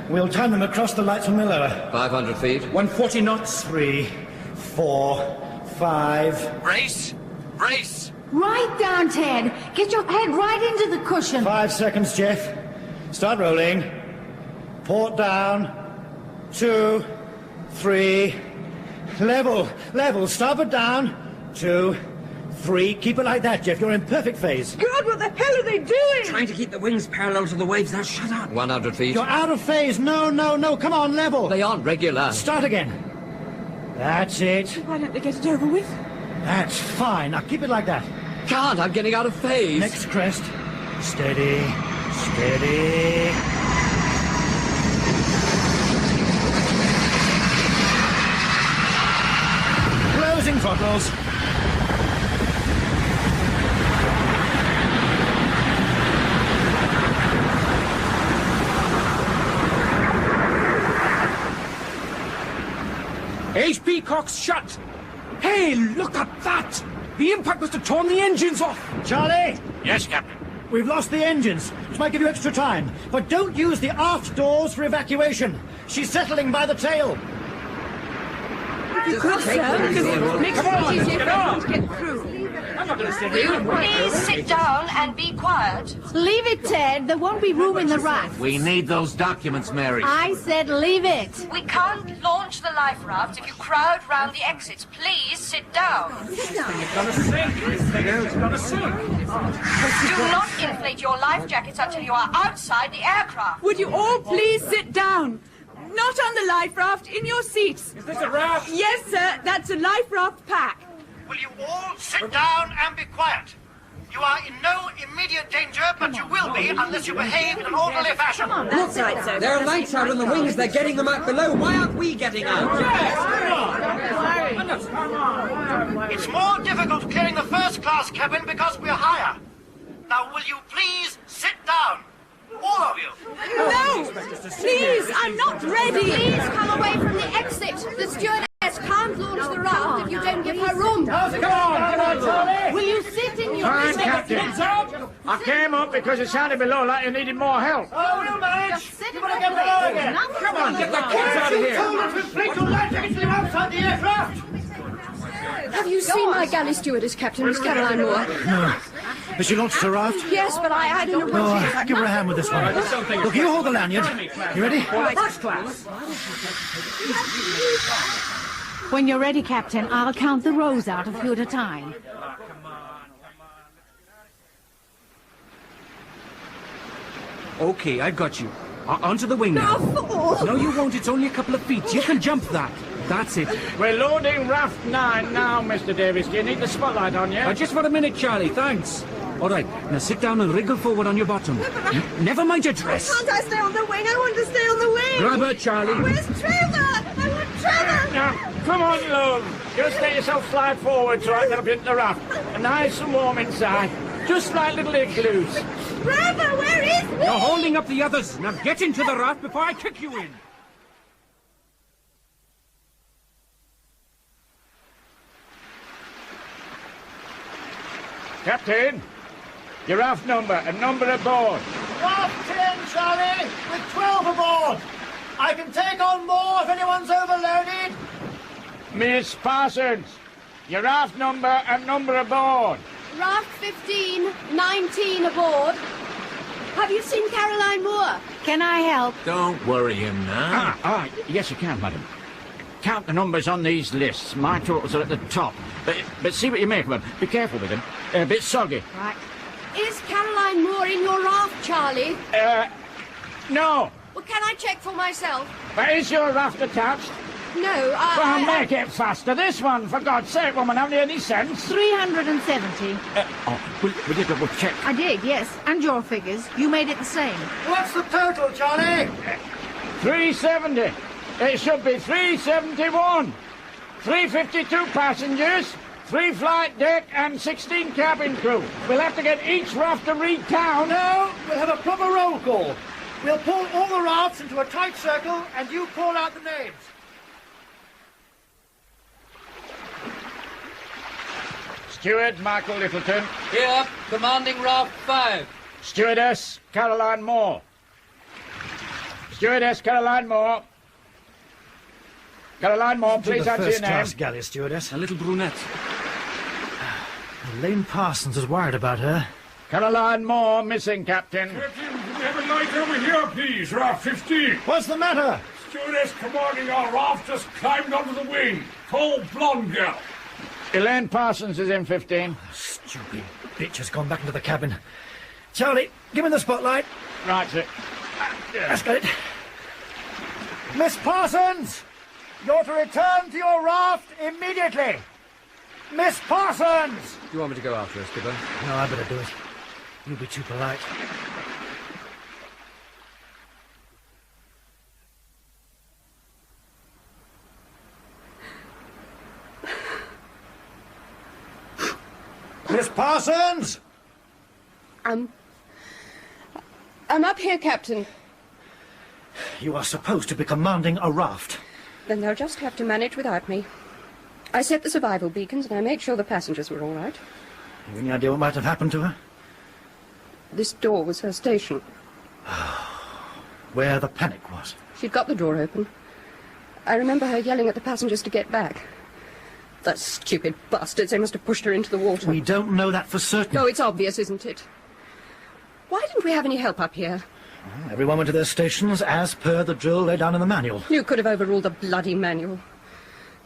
We'll time them across the lights when we're lower. 500 feet. 140 knots. 3, 4, 5. Brace! Brace! Right down, Ted. Get your head right into the cushion. 5 seconds, Jeff. Start rolling. Port down. 2, 3. Level, level. Starboard down. 2, 3. Keep it like that, Jeff. You're in perfect phase. God, what the hell are they doing? Trying to keep the wings parallel to the waves. Now shut up. 100 feet. You're out of phase. No, no, no. Come on, level. They aren't regular. Start again. That's it. Why don't they get it over with? That's fine. Now keep it like that. Can't. I'm getting out of phase. Next crest. Steady. Steady. Closing throttles. HP cocks shut. Hey, look at that. The impact must have torn the engines off. Charlie, Yes, Captain. we've lost the engines, which might give you extra time. But don't use the aft doors for evacuation. She's settling by the tail. If you could, sir, because it makes it much easier for everyone to get through. Please sit down and be quiet. Leave it, Ted. There won't be room in the raft. We need those documents, Mary. I said leave it. We can't launch the life raft if you crowd round the exits. Please sit down. Do not inflate your life jackets until you are outside the aircraft. Would you all please sit down? Not on the life raft, in your seats. Is this a raft? Yes, sir, that's a life raft pack. Will you all sit down and be quiet? You are in no immediate danger, but you will be unless you behave in an orderly fashion. That's right, sir. There are lights out on the wings. They're getting them out below. Why aren't we getting out? It's more difficult clearing the first-class cabin because we're higher. Now, will you please sit down? All of you. No! Please, I'm not ready. Please come away from the exit. The stewardess can't launch the raft if you don't give her room. Come on, Charlie. Will you sit in your Fine, seat? Captain. I came up because it sounded below like you needed more help. Oh, we'll manage. Sit You want to get below again? Come on, get the kids out of You here. told us to inflate your life jackets till you're outside the aircraft. Have you seen my galley stewardess, Captain, Miss Caroline Moore? No. Has she launched the raft? Yes, but I don't know what Oh, give her a hand with this one. Look, you hold the lanyard. You ready? First class. When you're ready, Captain, I'll count the rows out a few at a time. Okay, I've got you. Onto the wing now. No, you won't. It's only a couple of feet. You can jump that. That's it. We're loading raft 9 now, Mr. Davis. Do you need the spotlight on you? Just for a minute, Charlie. Thanks. All right, now sit down and wriggle forward on your bottom. Never mind your dress. Can't I stay on the wing? I want to stay on the wing. Grab her, Charlie. Where's Trevor? I want Trevor. Now, come on, love. Just let yourself slide forward so I can get up into the raft. Nice and warm inside. Just like little igloos. Trevor, where is he? You're holding up the others. Now get into the raft before I kick you in. Captain, your raft number and number aboard. Raft 10, Charlie, with 12 aboard. I can take on more if anyone's overloaded. Miss Parsons, your raft number and number aboard. Raft 15, 19 aboard. Have you seen Caroline Moore? Can I help? Don't worry him now. Yes, you can, madam. Count the numbers on these lists. My totals are at the top. But see what you make of them. Be careful with them. A bit soggy. Right. Is Caroline Moore in your raft, Charlie? No. Well, can I check for myself? But is your raft attached? No, Well, make it faster. This one, for God's sake, woman, haven't you any sense? 370. Will you double check? I did, yes. And your figures. You made it the same. What's the total, Charlie? 370. It should be 371. 352 passengers, 3 flight deck and 16 cabin crew. We'll have to get each raft to recount. No, we'll have a proper roll call. We'll pull all the rafts into a tight circle and you call out the names. Steward Michael Littleton. Here, commanding raft 5. Stewardess Caroline Moore. Stewardess Caroline Moore. Caroline Moore, please answer your name. First-class galley stewardess. A little brunette. Lane Parsons is worried about her. Caroline Moore, missing, Captain. Captain, can we have a light over here, please? Raft 15. What's the matter? Stewardess commanding our raft just climbed onto the wing. Tall, blonde girl. Elaine Parsons is in 15. Stupid bitch has gone back into the cabin. Charlie, give me the spotlight. Right, sir. Let's get it. Miss Parsons! You're to return to your raft immediately! Miss Parsons! Do you want me to go after her, Skipper? No, I better do it. You'll be too polite. Miss Parsons! I'm up here, Captain. You are supposed to be commanding a raft. Then they'll just have to manage without me. I set the survival beacons and I made sure the passengers were all right. Have any idea what might have happened to her? This door was her station. Where the panic was. She'd got the door open. I remember her yelling at the passengers to get back. The stupid bastards, they must have pushed her into the water. We don't know that for certain. No, it's obvious, isn't it? Why didn't we have any help up here? Well, everyone went to their stations as per the drill laid down in the manual. You could have overruled the bloody manual.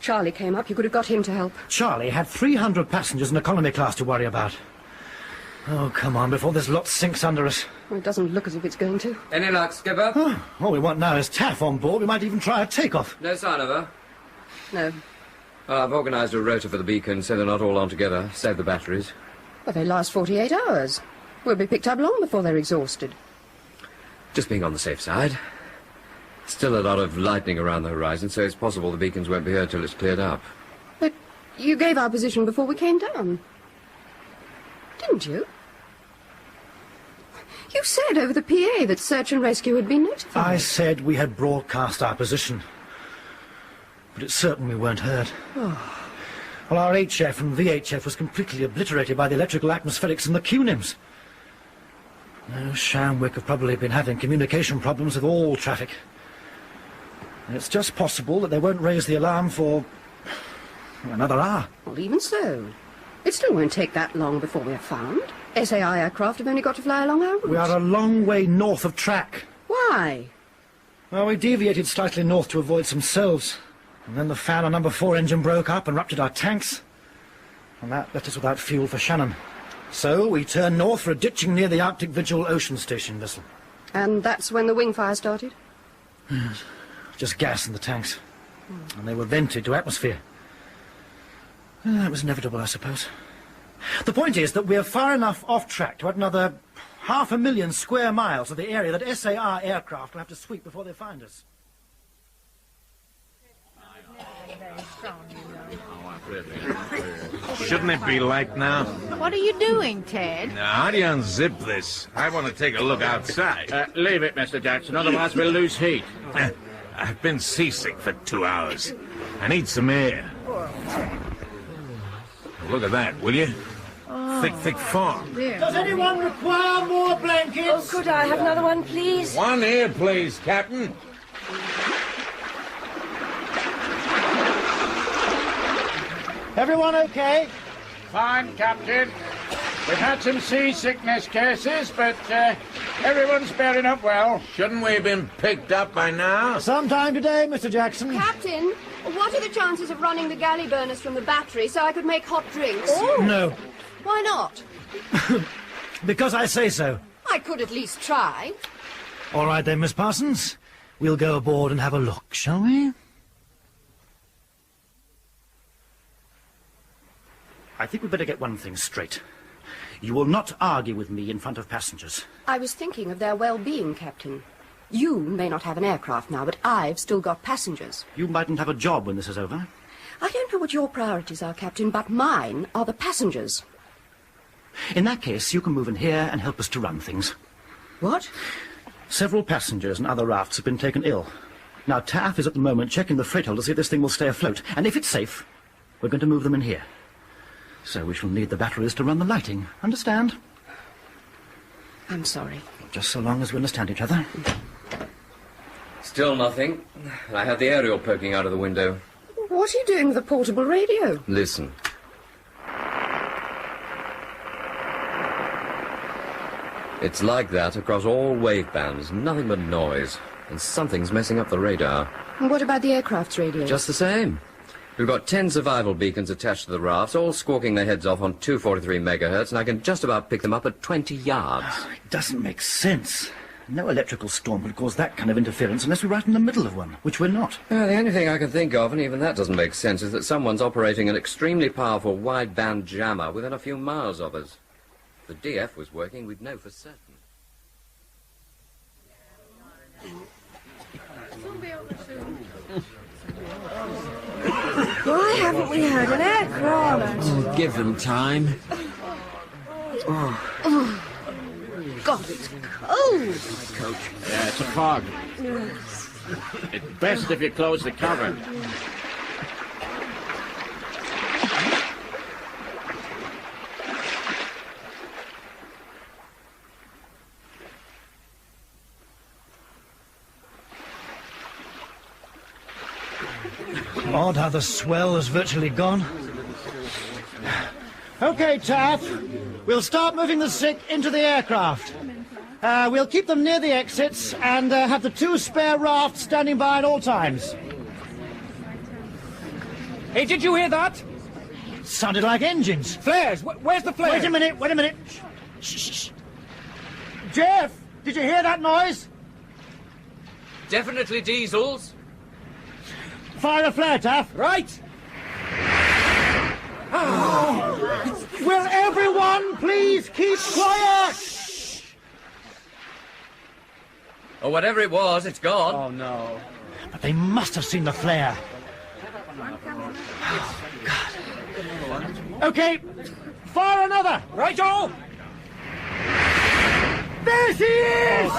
Charlie came up, you could have got him to help. Charlie had 300 passengers in economy class to worry about. Oh, come on, before this lot sinks under us. Well, it doesn't look as if it's going to. Any luck, Skipper? All we want now is Taff on board. We might even try a takeoff. No sign of her? No. Well, I've organised a rota for the beacon, so they're not all on together. Save the batteries. Well, they last 48 hours. We'll be picked up long before they're exhausted. Just being on the safe side. Still a lot of lightning around the horizon, so it's possible the beacons won't be here till it's cleared up. But you gave our position before we came down. Didn't you? You said over the PA that search and rescue had been notified. I said we had broadcast our position. But it's certain we weren't heard. Oh. Well, our HF and VHF was completely obliterated by the electrical atmospherics and the QNIMs. No, Shamwick have probably been having communication problems with all traffic. And it's just possible that they won't raise the alarm for another hour. Well, even so. It still won't take that long before we're found. SAI aircraft have only got to fly along our route. We are a long way north of track. Why? Well, we deviated slightly north to avoid some selves. And then the fan on number 4 engine broke up and ruptured our tanks. And that left us without fuel for Shannon. So we turned north for a ditching near the Arctic Vigil Ocean Station vessel. And that's when the wing fire started? Just gas in the tanks. And they were vented to atmosphere. It was inevitable, I suppose. The point is that we're far enough off track to add another 500,000 square miles of the area that SAR aircraft will have to sweep before they find us. Shouldn't it be light now? What are you doing, Ted? Now, how do you unzip this? I want to take a look outside. Leave it, Mr. Jackson, otherwise we'll lose heat. I've been seasick for 2 hours. I need some air. Look at that, will you? Thick fog. Does anyone require more blankets? Oh, could I have another one, please? One here, please, Captain. Everyone okay? Fine, Captain. We've had some seasickness cases, but everyone's bearing up well. Shouldn't we have been picked up by now? Sometime today, Mr. Jackson. Captain, what are the chances of running the galley burners from the battery so I could make hot drinks? No. Why not? Because I say so. I could at least try. All right then, Miss Parsons. We'll go aboard and have a look, shall we? I think we'd better get one thing straight. You will not argue with me in front of passengers. I was thinking of their well-being, Captain. You may not have an aircraft now, but I've still got passengers. You mightn't have a job when this is over. I don't know what your priorities are, Captain, but mine are the passengers. In that case, you can move in here and help us to run things. What? Several passengers and other rafts have been taken ill. Now, Taff is at the moment checking the freight hold to see if this thing will stay afloat. And if it's safe, we're going to move them in here. So we shall need the batteries to run the lighting. Understand? I'm sorry. Just so long as we understand each other. Still nothing. I had the aerial poking out of the window. What are you doing with the portable radio? Listen. It's like that across all wave bands. Nothing but noise. And something's messing up the radar. And what about the aircraft's radio? Just the same. We've got 10 survival beacons attached to the rafts, all squawking their heads off on 243 megahertz, and I can just about pick them up at 20 yards. It doesn't make sense. No electrical storm would cause that kind of interference unless we're right in the middle of one, which we're not. The only thing I can think of, and even that doesn't make sense, is that someone's operating an extremely powerful wideband jammer within a few miles of us. If the DF was working, we'd know for certain. Why haven't we had an aircraft? Oh, give them time. Oh, God, it's cold. Yeah, it's a fog. It's best if you close the cover. Odd how the swell is virtually gone. Okay, Taff. We'll start moving the sick into the aircraft. We'll keep them near the exits and have the 2 spare rafts standing by at all times. Hey, did you hear that? Sounded like engines. Flares! Where's the flare? Wait a minute. Shh. Jeff, did you hear that noise? Definitely diesels. Fire a flare, Taff. Right. Will everyone please keep quiet? Or whatever it was, it's gone. Oh, no. But they must have seen the flare. Oh, God. Okay, fire another. Right, Joe. There she is!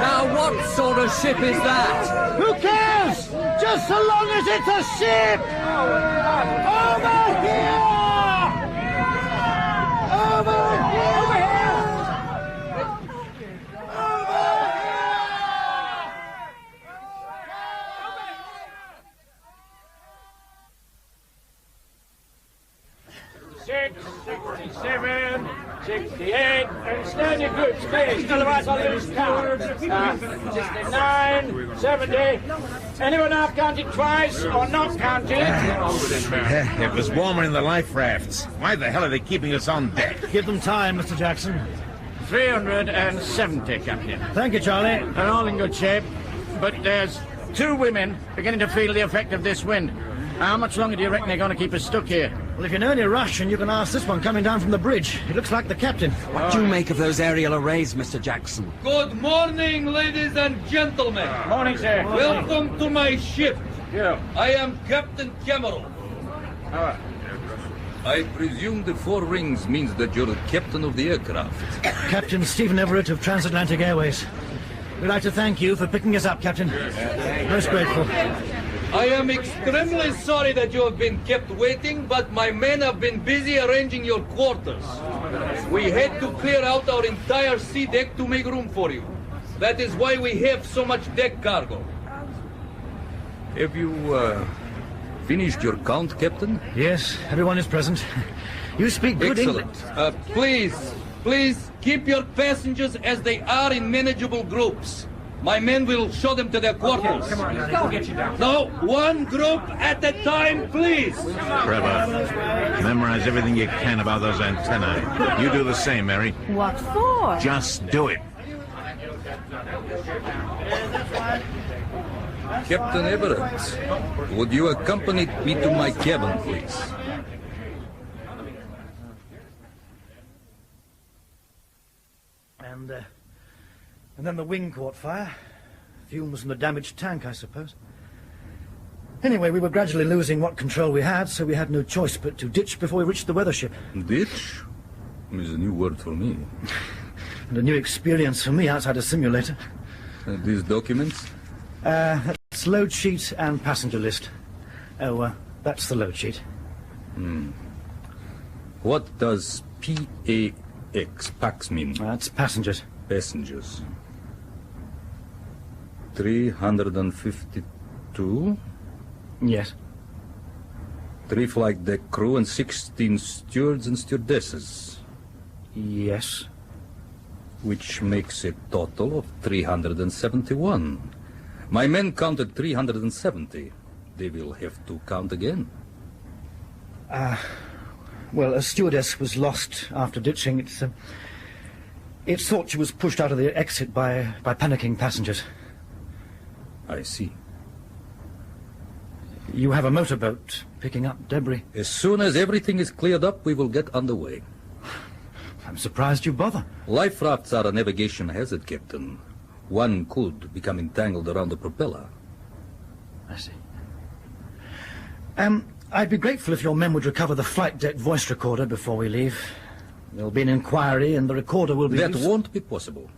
Now, what sort of ship is that? Who cares? Just so long as it's a ship! Over here! Over here! Six, 67, 68, and stand your good space. Otherwise I'll lose count. 69, 70. Anyone not counted twice or not counted? It was warmer in the life rafts. Why the hell are they keeping us on deck? Give them time, Mr. Jackson. 370, Captain. Thank you, Charlie. They're all in good shape, but there's 2 women beginning to feel the effect of this wind. How much longer do you reckon they're going to keep us stuck here? Well, if you know any Russian, you can ask this one coming down from the bridge. He looks like the captain. What do you make of those aerial arrays, Mr. Jackson? Good morning, ladies and gentlemen. Morning, sir. Welcome to my ship. Yeah. I am Captain Cameron. I presume the 4 rings means that you're the captain of the aircraft. Captain Stephen Everett of Transatlantic Airways. We'd like to thank you for picking us up, Captain. Most grateful. I am extremely sorry that you have been kept waiting, but my men have been busy arranging your quarters. We had to clear out our entire sea deck to make room for you. That is why we have so much deck cargo. Have you, finished your count, Captain? Yes, everyone is present. You speak good English. Please, keep your passengers as they are in manageable groups. My men will show them to their quarters. Come on, we'll get you down. No, one group at a time, please. Trevor, memorize everything you can about those antennae. You do the same, Mary. What for? Just do it. Captain Everett, would you accompany me to my cabin, please? And then the wing caught fire. Fumes from the damaged tank, I suppose. Anyway, we were gradually losing what control we had, so we had no choice but to ditch before we reached the weather ship. Ditch is a new word for me. And a new experience for me outside a simulator. These documents? That's load sheet and passenger list. Oh, that's the load sheet. What does PAX, PAX mean? That's passengers. Passengers. 352? Yes. 3 flight deck crew and 16 stewards and stewardesses. Yes. Which makes a total of 371. My men counted 370. They will have to count again. Well, a stewardess was lost after ditching. It's thought she was pushed out of the exit by panicking passengers. I see. You have a motorboat picking up debris. As soon as everything is cleared up, we will get underway. I'm surprised you bother. Life rafts are a navigation hazard, Captain. One could become entangled around the propeller. I see. I'd be grateful if your men would recover the flight deck voice recorder before we leave. There'll be an inquiry and the recorder will be... That won't be possible.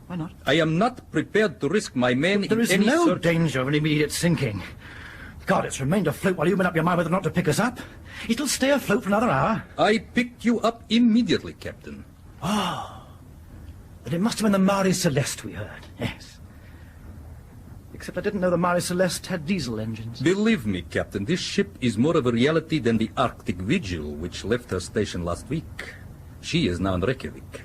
Why not? I am not prepared to risk my men in any... There is no danger of an immediate sinking. God, it's remained afloat while you've been up your mind whether or not to pick us up. It'll stay afloat for another hour. I picked you up immediately, Captain. Oh. Then it must have been the Marie Celeste we heard. Yes. Except I didn't know the Marie Celeste had diesel engines. Believe me, Captain, this ship is more of a reality than the Arctic Vigil, which left her station last week. She is now in Reykjavik.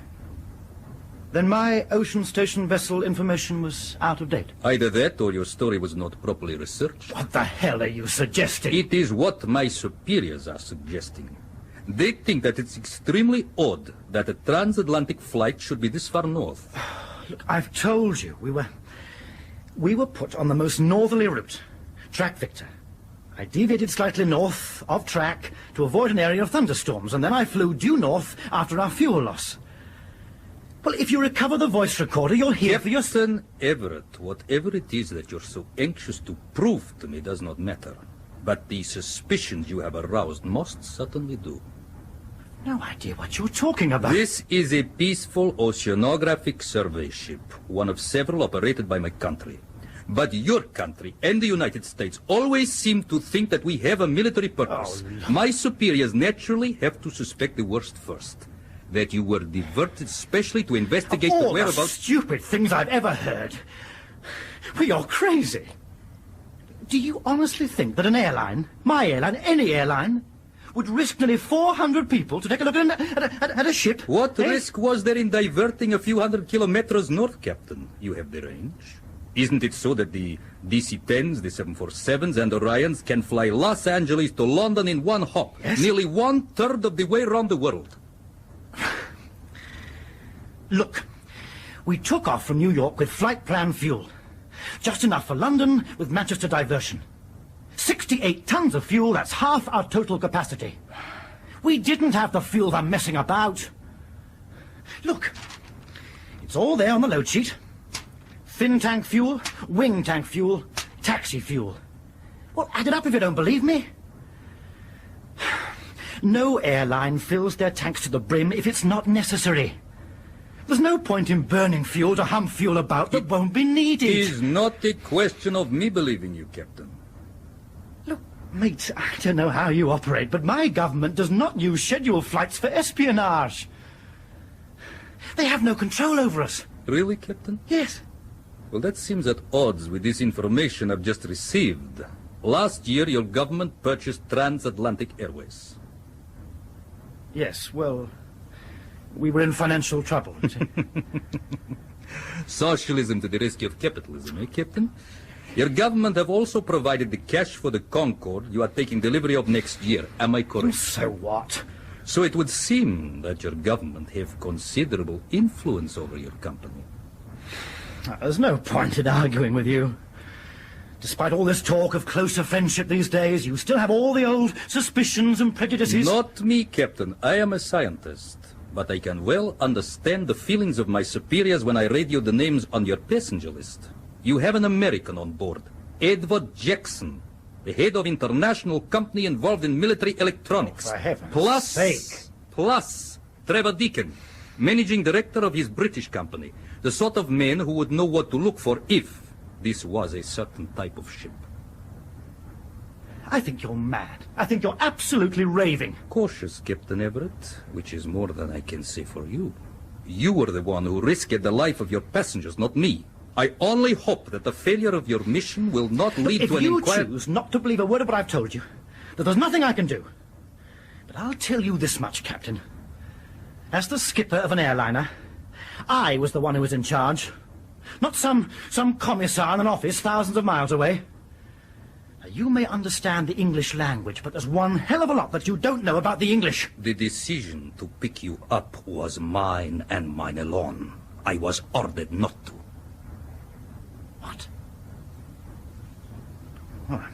Then my ocean station vessel information was out of date. Either that or your story was not properly researched. What the hell are you suggesting? It is what my superiors are suggesting. They think that it's extremely odd that a transatlantic flight should be this far north. Look, I've told you, we were put on the most northerly route, track Victor. I deviated slightly north of track to avoid an area of thunderstorms, and then I flew due north after our fuel loss. Well, if you recover the voice recorder, you'll hear for yourself. Captain Everett, whatever it is that you're so anxious to prove to me does not matter. But the suspicions you have aroused most certainly do. No idea what you're talking about. This is a peaceful oceanographic survey ship, one of several operated by my country. But your country and the United States always seem to think that we have a military purpose. Oh, my superiors naturally have to suspect the worst first. That you were diverted specially to investigate the whereabouts... All the stupid things I've ever heard. Well, you're crazy. Do you honestly think that an airline, my airline, any airline, would risk nearly 400 people to take a look at a ship? What risk was there in diverting a few hundred kilometers north, Captain? You have the range. Isn't it so that the DC-10s, the 747s, and Orions can fly Los Angeles to London in one hop? Yes. Nearly 1/3 of the way around the world. Look, we took off from New York with flight plan fuel. Just enough for London with Manchester diversion. 68 tons of fuel, that's half our total capacity. We didn't have the fuel they're messing about. Look, it's all there on the load sheet. Fin tank fuel, wing tank fuel, taxi fuel. Well, add it up if you don't believe me. No airline fills their tanks to the brim if it's not necessary. There's no point in burning fuel to hump fuel about that won't be needed. It is not a question of me believing you, Captain. Look, mate, I don't know how you operate, but my government does not use scheduled flights for espionage. They have no control over us. Really, Captain? Yes. Well, that seems at odds with this information I've just received. Last year, your government purchased Transatlantic Airways. Yes, well, we were in financial trouble. Socialism to the rescue of capitalism, eh, Captain? Your government have also provided the cash for the Concorde you are taking delivery of next year. Am I correct? So what? So it would seem that your government have considerable influence over your company. There's no point in arguing with you. Despite all this talk of closer friendship these days, you still have all the old suspicions and prejudices. Not me, Captain. I am a scientist. But I can well understand the feelings of my superiors when I read you the names on your passenger list. You have an American on board, Edward Jackson, the head of international company involved in military electronics. For heaven's sake. Plus Trevor Deacon, managing director of his British company, the sort of man who would know what to look for if this was a certain type of ship. I think you're mad. I think you're absolutely raving. Cautious, Captain Everett, which is more than I can say for you. You were the one who risked the life of your passengers, not me. I only hope that the failure of your mission will not lead to an inquiry. If you choose not to believe a word of what I've told you, that there's nothing I can do. But I'll tell you this much, Captain. As the skipper of an airliner, I was the one who was in charge. Not some commissar in an office thousands of miles away. Now, you may understand the English language, but there's one hell of a lot that you don't know about the English. The decision to pick you up was mine and mine alone. I was ordered not to. What? Well,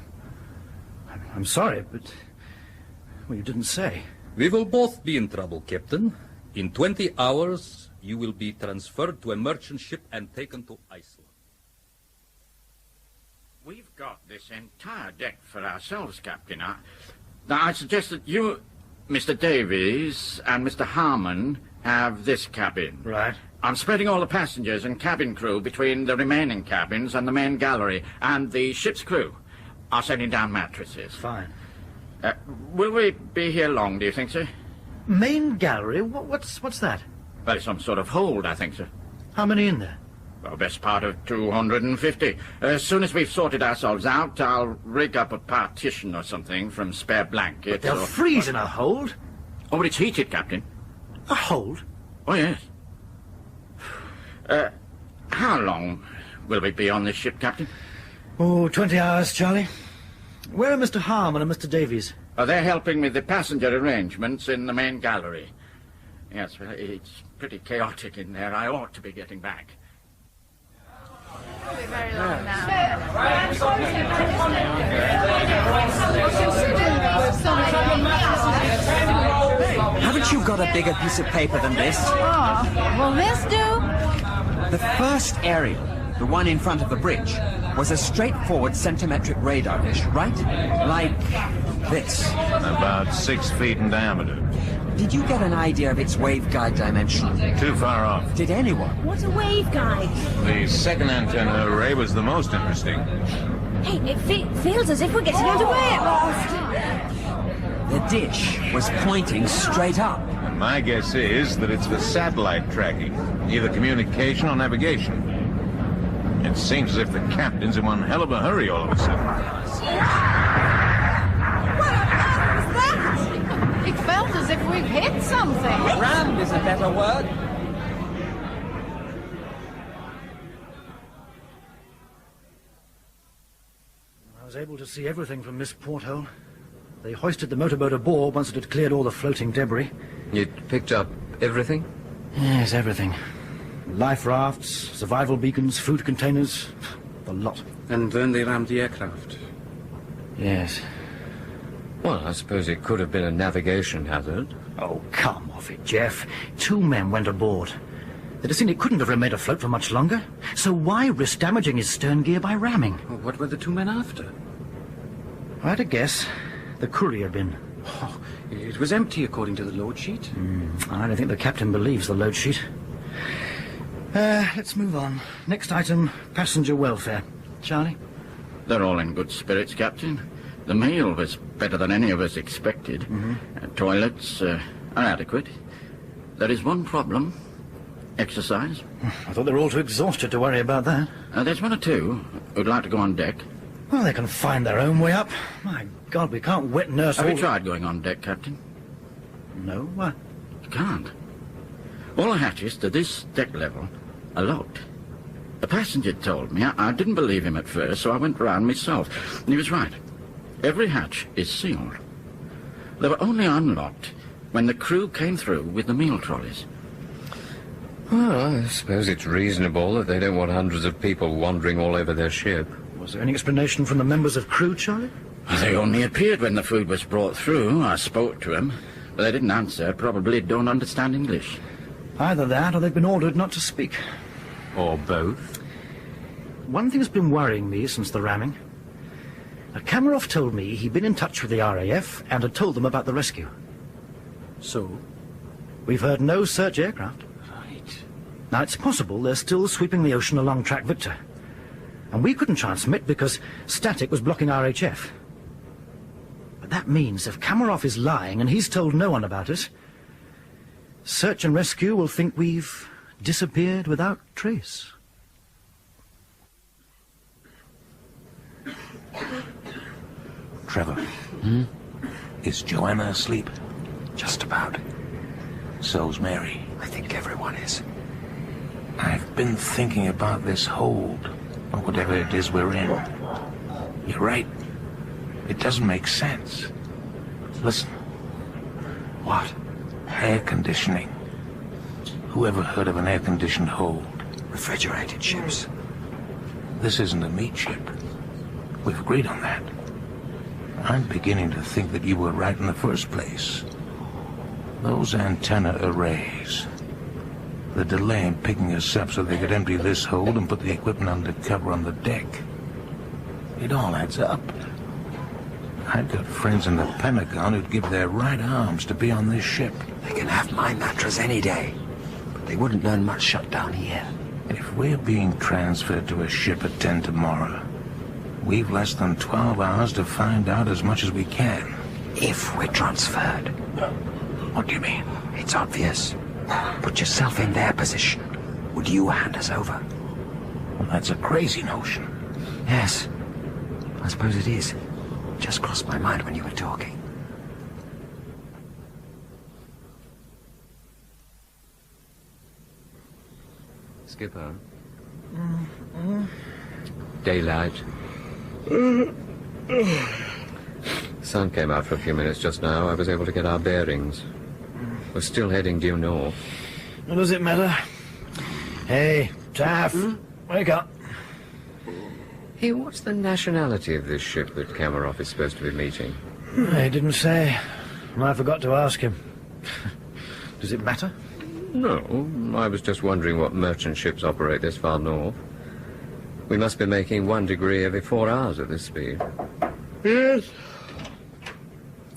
I'm sorry, but... well, you didn't say. We will both be in trouble, Captain. In 20 hours, you will be transferred to a merchant ship and taken to Iceland. We've got this entire deck for ourselves, Captain. Now, I suggest that you, Mr. Davies, and Mr. Harmon have this cabin. Right. I'm spreading all the passengers and cabin crew between the remaining cabins and the main gallery, and the ship's crew are sending down mattresses. Fine. Will we be here long, do you think, sir? Main gallery? What's that? Well, it's some sort of hold, I think, sir. How many in there? Well, best part of 250. As soon as we've sorted ourselves out, I'll rig up a partition or something from spare blankets. But they'll freeze in a hold. Oh, but it's heated, Captain. A hold? Oh, yes. How long will we be on this ship, Captain? Oh, 20 hours, Charlie. Where are Mr. Harmon and Mr. Davies? Oh, they're helping with the passenger arrangements in the main gallery. Yes, well, it's pretty chaotic in there. I ought to be getting back. Very long now. Haven't you got a bigger piece of paper than this? Oh, will this do? The first aerial, the one in front of the bridge, was a straightforward centimetric radar dish, right? Like this. About 6 feet in diameter. Did you get an idea of its waveguide dimension? Too far off. Did anyone? What's a waveguide? The second antenna array was the most interesting. Hey, it feels as if we're getting underway at last. The dish was pointing straight up. And my guess is that it's for satellite tracking, either communication or navigation. It seems as if the captain's in one hell of a hurry all of a sudden. It felt as if we'd hit something. Rammed is a better word. I was able to see everything from this porthole. They hoisted the motorboat aboard once it had cleared all the floating debris. You picked up everything? Yes, everything. Life rafts, survival beacons, food containers, the lot. And then they rammed the aircraft. Yes. Well, I suppose it could have been a navigation hazard. Oh, come off it, Jeff. 2 men went aboard. They'd have seen it couldn't have remained afloat for much longer. So why risk damaging his stern gear by ramming? Well, what were the 2 men after? I had a guess. The courier bin. Oh, it was empty according to the load sheet. I don't think the captain believes the load sheet. Let's move on. Next item, passenger welfare. Charlie? They're all in good spirits, Captain. The meal was better than any of us expected. Toilets are adequate. There is one problem. Exercise. I thought they were all too exhausted to worry about that. There's 1 or 2 who'd like to go on deck. Well, they can find their own way up. My God, we can't wet nurse Have all... you tried going on deck, Captain? No, why? You can't. All the hatches to this deck level A lot. The passenger told me. I didn't believe him at first, so I went round myself. And he was right. Every hatch is sealed. They were only unlocked when the crew came through with the meal trolleys. Well, I suppose it's reasonable that they don't want hundreds of people wandering all over their ship. Was there any explanation from the members of crew, Charlie? They only appeared when the food was brought through. I spoke to them, but they didn't answer. Probably don't understand English. Either that, or they've been ordered not to speak. Or both. One thing's been worrying me since the ramming. Kamarov told me he'd been in touch with the RAF and had told them about the rescue. So? We've heard no search aircraft. Right. Now, it's possible they're still sweeping the ocean along Track Victor. And we couldn't transmit because static was blocking RHF. But that means if Kamarov is lying and he's told no one about it, search and rescue will think we've disappeared without trace. Trevor. Is Joanna asleep? Just about. So's Mary. I think everyone is. I've been thinking about this hold, or whatever it is we're in. You're right. It doesn't make sense. Listen. What? Air conditioning. Who ever heard of an air-conditioned hold? Refrigerated ships. This isn't a meat ship. We've agreed on that. I'm beginning to think that you were right in the first place. Those antenna arrays. The delay in picking us up so they could empty this hold and put the equipment under cover on the deck. It all adds up. I've got friends in the Pentagon who'd give their right arms to be on this ship. They can have my mattress any day. But they wouldn't learn much shut down here. If we're being transferred to a ship at 10 tomorrow, we've less than 12 hours to find out as much as we can. If we're transferred. What do you mean? It's obvious. Put yourself in their position. Would you hand us over? Well, that's a crazy notion. Yes. I suppose it is. Just crossed my mind when you were talking. Skipper. Daylight. Sun came out for a few minutes just now. I was able to get our bearings. We're still heading due north. What does it matter? Hey, Taff, wake up. Hey, what's the nationality of this ship that Kamarov is supposed to be meeting? He didn't say. I forgot to ask him. Does it matter? No, I was just wondering what merchant ships operate this far north. We must be making 1 degree every 4 hours at this speed. Yes.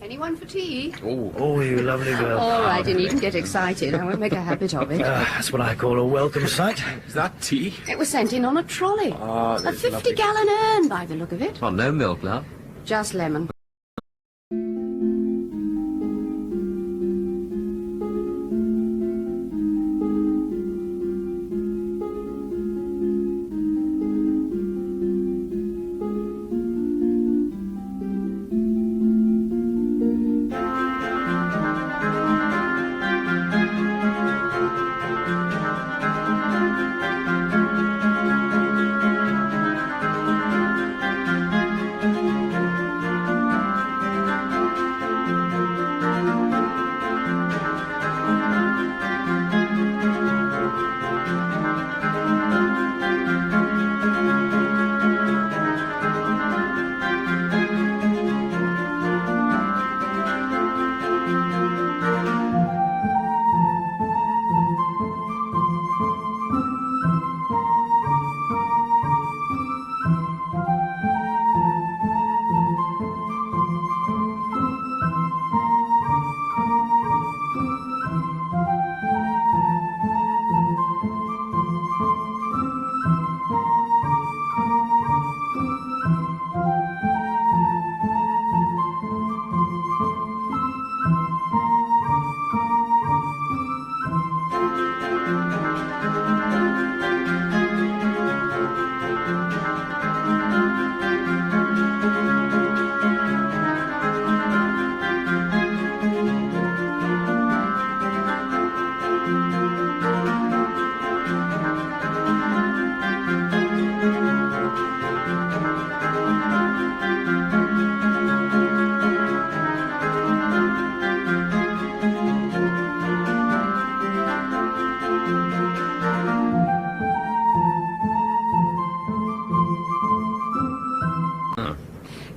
Anyone for tea? Oh, you lovely girl. All right, you needn't get excited. I won't make a habit of it. That's what I call a welcome sight. Is that tea? It was sent in on a trolley. Ah, a that's 50-gallon urn, by the look of it. Oh, no milk, love. Just lemon.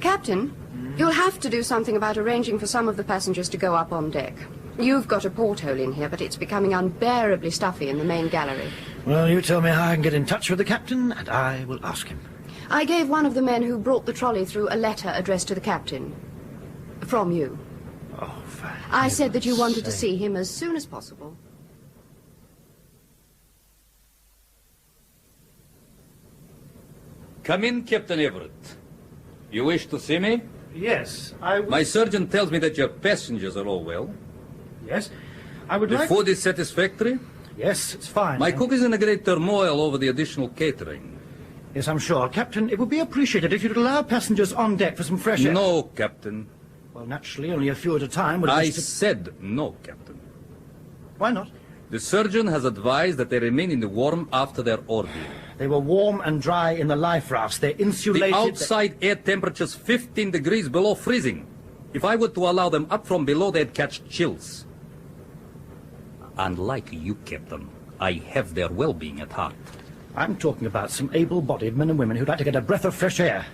Captain, you'll have to do something about arranging for some of the passengers to go up on deck. You've got a porthole in here, but it's becoming unbearably stuffy in the main gallery. Well, you tell me how I can get in touch with the captain, and I will ask him. I gave one of the men who brought the trolley through a letter addressed to the captain. From you. Oh, I said that you wanted to see him as soon as possible. Come in, Captain Everett. You wish to see me? Yes, My surgeon tells me that your passengers are all well. Yes, I would The like... food is satisfactory? Yes, it's fine. My cook is in a great turmoil over the additional catering. Yes, I'm sure. Captain, it would be appreciated if you'd allow passengers on deck for some fresh air. No, Captain. Well, naturally, only a few at a time would... I said no, Captain. Why not? The surgeon has advised that they remain in the warm after their ordeal. They were warm and dry in the life rafts. They're insulated... The outside air temperature's 15 degrees below freezing. If I were to allow them up from below, they'd catch chills. Unlike you, Captain, I have their well-being at heart. I'm talking about some able-bodied men and women who'd like to get a breath of fresh air.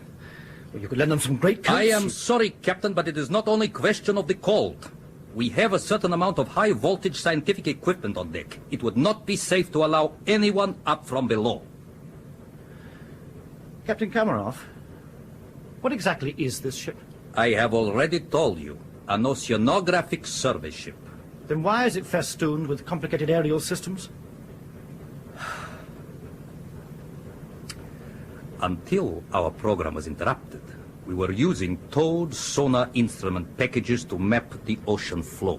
Well, you could lend them some great coats. I am sorry, Captain, but it is not only question of the cold. We have a certain amount of high-voltage scientific equipment on deck. It would not be safe to allow anyone up from below. Captain Kamarov, what exactly is this ship? I have already told you, an oceanographic survey ship. Then why is it festooned with complicated aerial systems? Until our program was interrupted, we were using towed sonar instrument packages to map the ocean floor.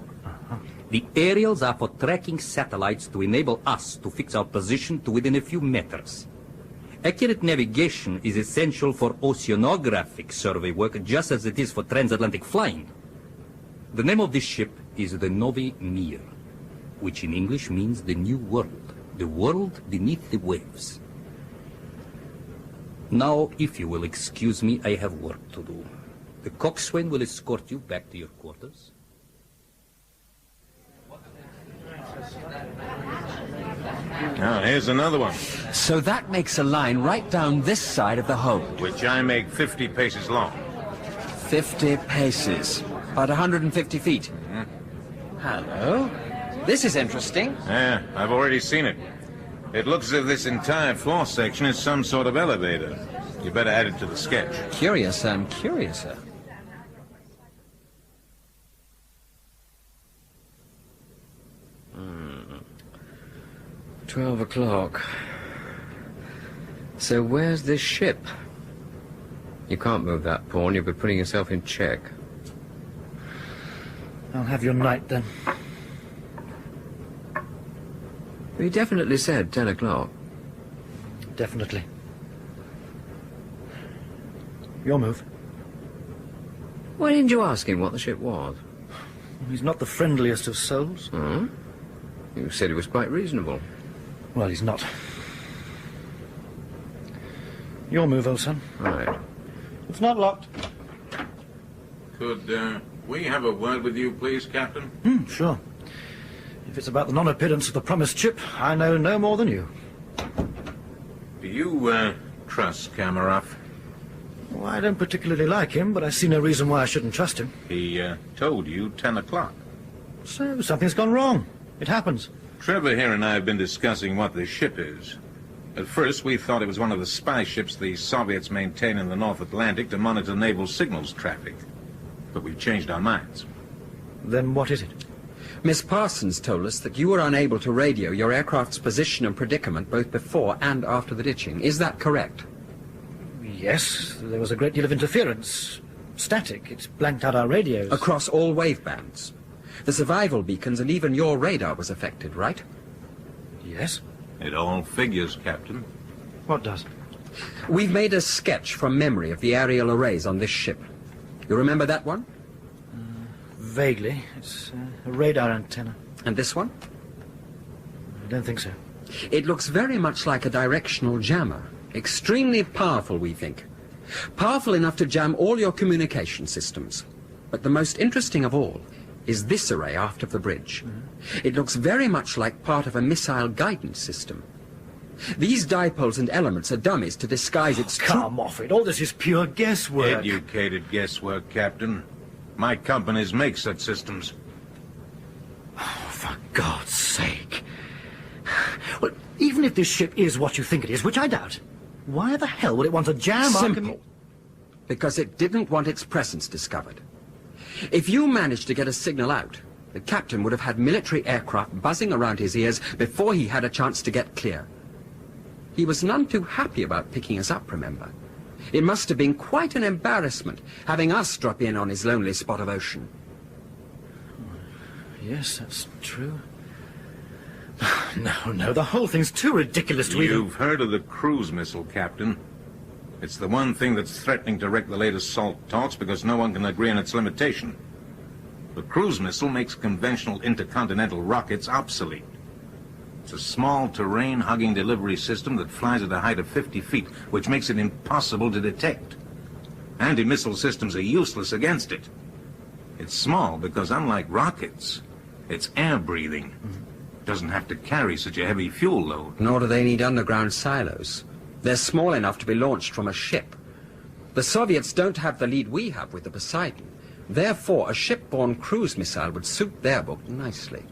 The aerials are for tracking satellites to enable us to fix our position to within a few meters. Accurate navigation is essential for oceanographic survey work, just as it is for transatlantic flying. The name of this ship is the Novi Mir, which in English means the New World, the world beneath the waves. Now, if you will excuse me, I have work to do. The coxswain will escort you back to your quarters. Now, here's another one. So that makes a line right down this side of the hold. Which I make 50 paces long. 50 paces. About 150 feet. Hello. This is interesting. Yeah, I've already seen it. It looks as if this entire floor section is some sort of elevator. You better add it to the sketch. Curious and curiouser. Hmm. 12 o'clock. So where's this ship? You can't move that pawn. You'll be putting yourself in check. I'll have your night, then. You definitely said 10 o'clock. Definitely. Your move. Why didn't you ask him what the ship was? He's not the friendliest of souls. Hmm? You said he was quite reasonable. Well, he's not. Your move, old son. Right. It's not locked. Could, we have a word with you, please, Captain? Sure. If it's about the non-appearance of the promised ship, I know no more than you. Do you, trust Kamarov? Well, I don't particularly like him, but I see no reason why I shouldn't trust him. He, told you 10 o'clock. So, something's gone wrong. It happens. Trevor here and I have been discussing what this ship is. At first, we thought it was one of the spy ships the Soviets maintain in the North Atlantic to monitor naval signals traffic. But we've changed our minds. Then what is it? Miss Parsons told us that you were unable to radio your aircraft's position and predicament both before and after the ditching. Is that correct? Yes, there was a great deal of interference. Static. It's blanked out our radios. Across all wave bands. The survival beacons and even your radar was affected, right? Yes. It all figures, Captain. What does? We've made a sketch from memory of the aerial arrays on this ship. You remember that one? Vaguely. It's a radar antenna. And this one? I don't think so. It looks very much like a directional jammer. Extremely powerful, we think. Powerful enough to jam all your communication systems. But the most interesting of all is this array aft of the bridge. It looks very much like part of a missile guidance system. These dipoles and elements are dummies to disguise its true... Come off it. All this is pure guesswork. Educated guesswork, Captain. My companies make such systems. Oh, for God's sake. Well, even if this ship is what you think it is, which I doubt, why the hell would it want to jam our... Simple. Because it didn't want its presence discovered. If you managed to get a signal out, the captain would have had military aircraft buzzing around his ears before he had a chance to get clear. He was none too happy about picking us up, remember? It must have been quite an embarrassment, having us drop in on his lonely spot of ocean. Yes, that's true. No, the whole thing's too ridiculous to even... You've heard of the cruise missile, Captain. It's the one thing that's threatening to wreck the latest SALT talks because no one can agree on its limitation. The cruise missile makes conventional intercontinental rockets obsolete. It's a small terrain-hugging delivery system that flies at a height of 50 feet, which makes it impossible to detect. Anti-missile systems are useless against it. It's small because, unlike rockets, it's air-breathing. Doesn't have to carry such a heavy fuel load. Nor do they need underground silos. They're small enough to be launched from a ship. The Soviets don't have the lead we have with the Poseidon. Therefore, a ship-borne cruise missile would suit their book nicely.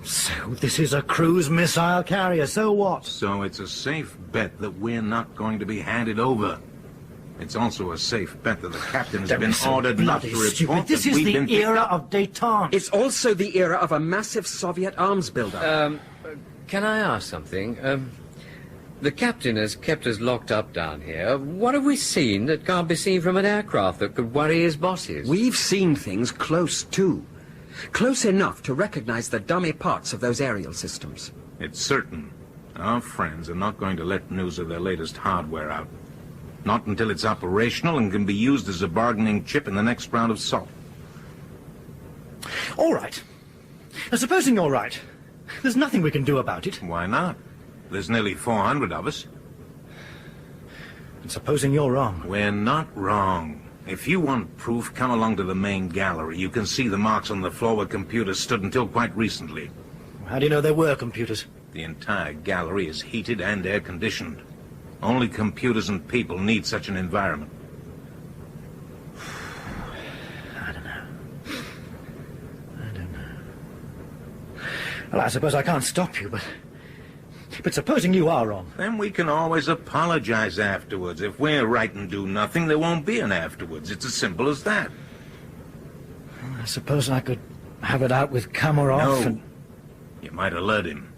So this is a cruise missile carrier, so what? So it's a safe bet that we're not going to be handed over. It's also a safe bet that the captain has been ordered not to report This is the era of détente. It's also the era of a massive Soviet arms buildup. Can I ask something? The captain has kept us locked up down here. What have we seen that can't be seen from an aircraft that could worry his bosses? We've seen things close, too. Close enough to recognize the dummy parts of those aerial systems. It's certain. Our friends are not going to let news of their latest hardware out. Not until it's operational and can be used as a bargaining chip in the next round of SALT. All right. Now, supposing you're right, there's nothing we can do about it. Why not? There's nearly 400 of us. And supposing you're wrong? We're not wrong. If you want proof, come along to the main gallery. You can see the marks on the floor where computers stood until quite recently. How do you know there were computers? The entire gallery is heated and air-conditioned. Only computers and people need such an environment. I don't know. Well, I suppose I can't stop you, but supposing you are wrong... Then we can always apologize afterwards. If we're right and do nothing, there won't be an afterwards. It's as simple as that. I suppose I could have it out with Kamarov and... You might alert him.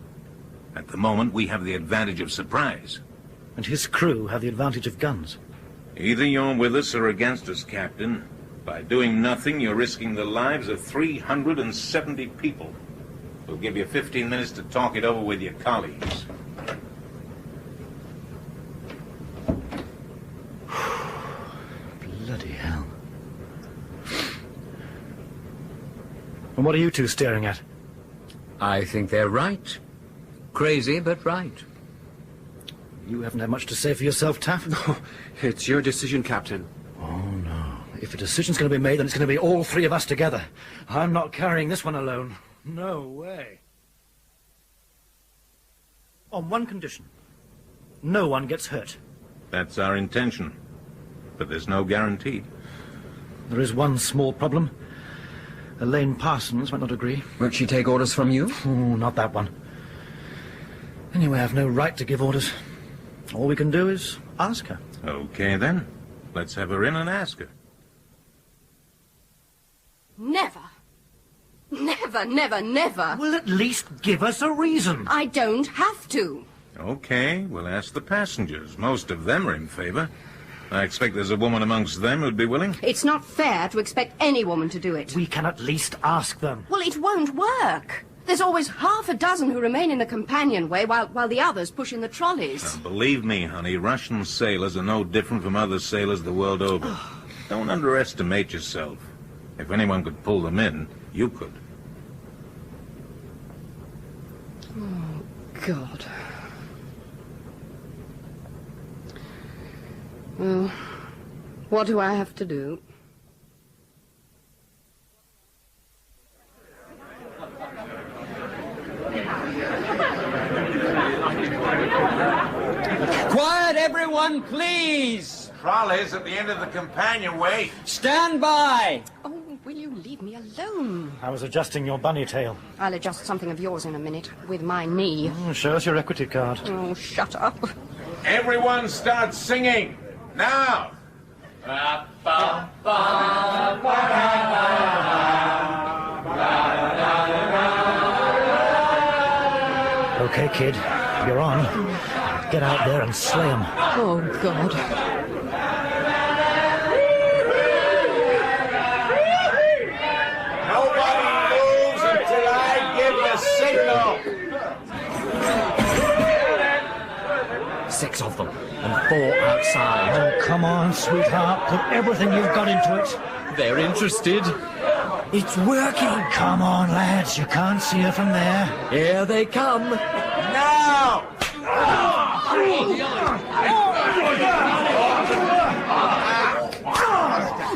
At the moment, we have the advantage of surprise. And his crew have the advantage of guns. Either you're with us or against us, Captain. By doing nothing, you're risking the lives of 370 people. We'll give you 15 minutes to talk it over with your colleagues. Bloody hell. And what are you two staring at? I think they're right. Crazy, but right. You haven't had much to say for yourself, Taff? No, it's your decision, Captain. Oh, no. If a decision's going to be made, then it's going to be all three of us together. I'm not carrying this one alone. No way. On one condition. No one gets hurt. That's our intention. But there's no guarantee. There is one small problem. Elaine Parsons might not agree. Won't she take orders from you? Oh, not that one. Anyway, I have no right to give orders. All we can do is ask her. Okay, then. Let's have her in and ask her. Never. Never, never, never. Well, at least give us a reason. I don't have to. Okay, we'll ask the passengers. Most of them are in favor. I expect there's a woman amongst them who'd be willing. It's not fair to expect any woman to do it. We can at least ask them. Well, it won't work. There's always half a dozen who remain in the companionway while the others push in the trolleys. Now, believe me, honey, Russian sailors are no different from other sailors the world over. Don't underestimate yourself. If anyone could pull them in, you could. Oh, God. Well, what do I have to do? man, please! Trolleys at the end of the companionway. Stand by! Oh, will you leave me alone? I was adjusting your bunny tail. I'll adjust something of yours in a minute, with my knee. Show us your equity card. Oh, shut up. Everyone start singing. Now! Okay, kid, you're on. Get out there and slay 'em. Oh, God. Nobody moves until I give the signal. 6 of them, and 4 outside. Oh, come on, sweetheart. Put everything you've got into it. They're interested. It's working. Come on, lads. You can't see her from there. Here they come. Now!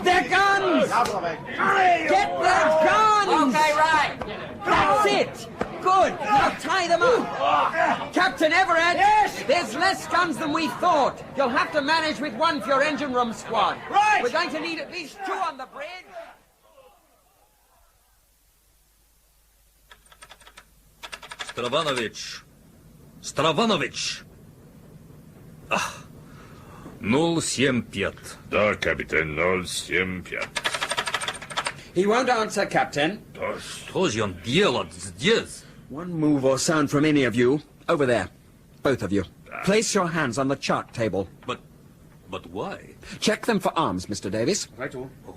Their guns! Get their guns! Okay, right. That's it! Good! Now tie them up! Captain Everett! Yes? There's less guns than we thought. You'll have to manage with one for your engine room squad. Right! We're going to need at least 2 on the bridge. Stravanovich. Stravanovich. 075. Да, капитан, 075. He won't answer, Captain. Что же он делает здесь? One move or sound from any of you. Over there. Both of you. Place your hands on the chart table. But why? Check them for arms, Mr. Davis.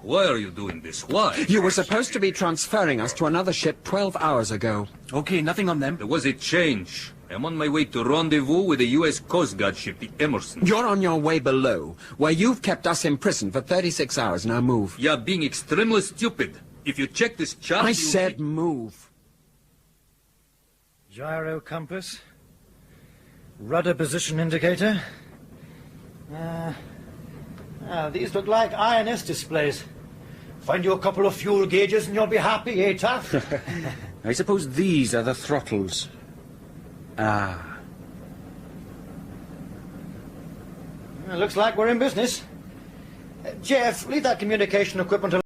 Why are you doing this? Why? You were supposed to be transferring us to another ship 12 hours ago. Okay, nothing on them. There was a change. I'm on my way to rendezvous with the U.S. Coast Guard ship, the Emerson. You're on your way below, where you've kept us imprisoned for 36 hours. Now move. You're being extremely stupid. If you check this chart, I said move. Gyro compass. Rudder position indicator. These look like INS displays. Find you a couple of fuel gauges and you'll be happy, eh, Taff? I suppose these are the throttles. Looks like we're in business. Jeff, leave that communication equipment alone.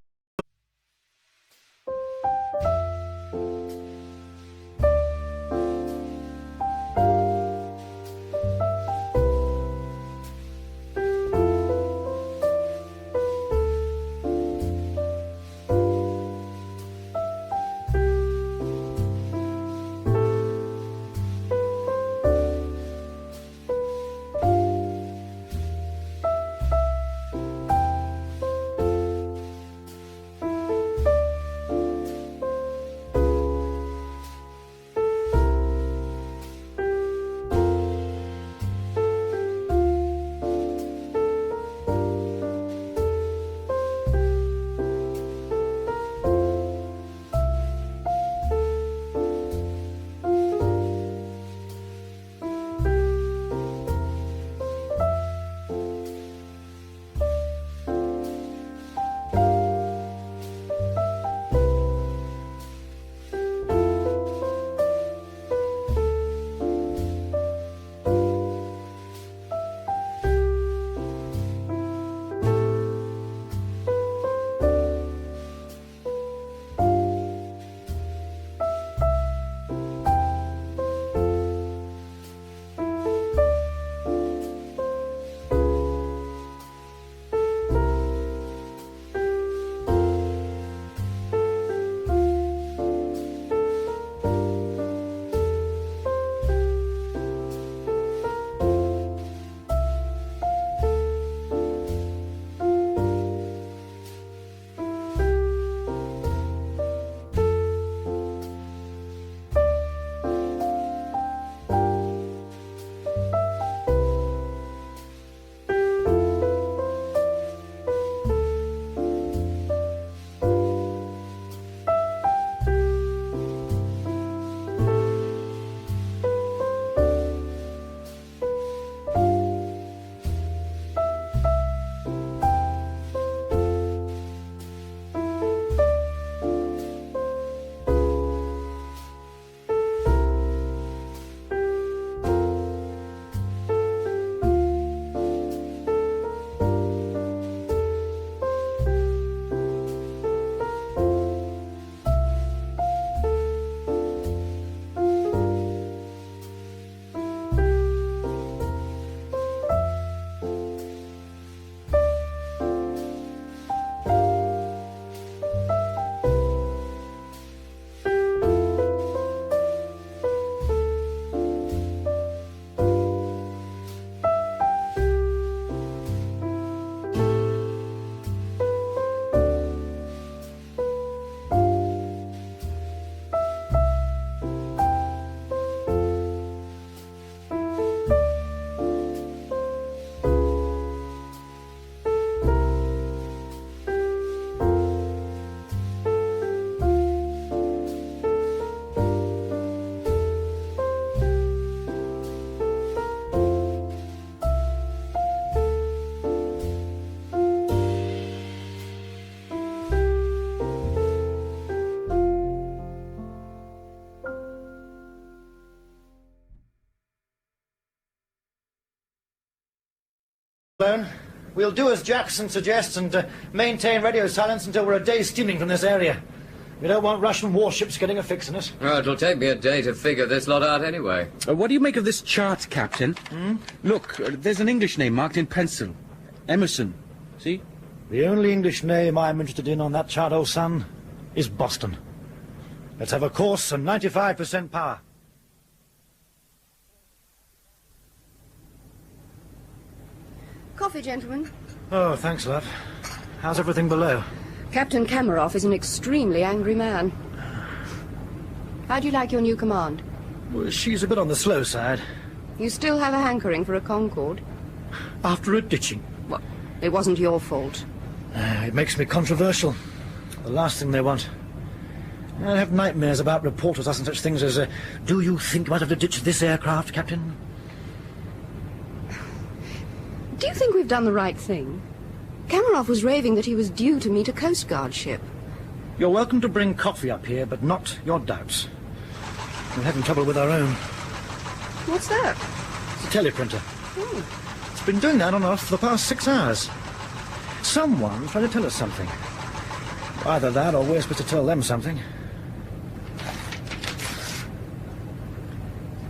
Malone. We'll do as Jackson suggests and maintain radio silence until we're a day steaming from this area. We don't want Russian warships getting a fix in us. Oh, it'll take me a day to figure this lot out anyway. What do you make of this chart, Captain? Look, there's an English name marked in pencil. Emerson. See? The only English name I'm interested in on that chart, old son, is Boston. Let's have a course and 95% power. Coffee, gentlemen. Oh, thanks, love. How's everything below? Captain Kamarov is an extremely angry man. How do you like your new command? Well, she's a bit on the slow side. You still have a hankering for a Concorde? After a ditching. Well, it wasn't your fault. It makes me controversial. The last thing they want. I have nightmares about reporters asking such things as, do you think you might have to ditch this aircraft, Captain? Do you think we've done the right thing? Kamarov was raving that he was due to meet a Coast Guard ship. You're welcome to bring coffee up here, but not your doubts. We're having trouble with our own. What's that? It's a teleprinter. It's been doing that on and off for the past 6 hours. Someone's trying to tell us something. Either that or we're supposed to tell them something.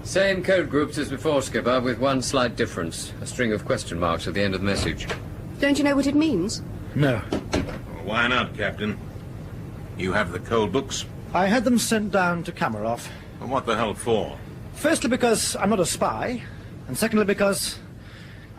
Same code groups as before, Skipper, with one slight difference. A string of question marks at the end of the message. Don't you know what it means? No. Why not, Captain? You have the code books? I had them sent down to Kamarov. And what the hell for? Firstly, because I'm not a spy, and secondly, because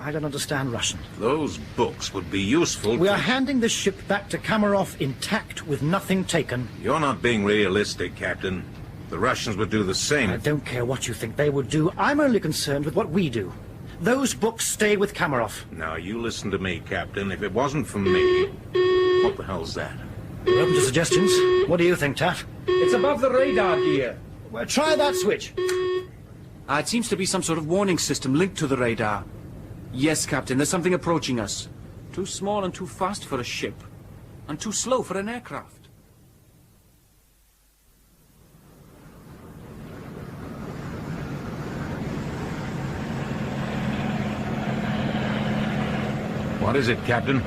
I don't understand Russian. Those books would be useful. We are handing the ship back to Kamarov intact with nothing taken. You're not being realistic, Captain. The Russians would do the same. I don't care what you think they would do. I'm only concerned with what we do. Those books stay with Kamarov. Now, you listen to me, Captain. If it wasn't for me... What the hell's that? We're open to suggestions. What do you think, Taff? It's above the radar gear. Well, try that switch. It seems to be some sort of warning system linked to the radar. Yes, Captain, there's something approaching us. Too small and too fast for a ship. And too slow for an aircraft. What is it, Captain?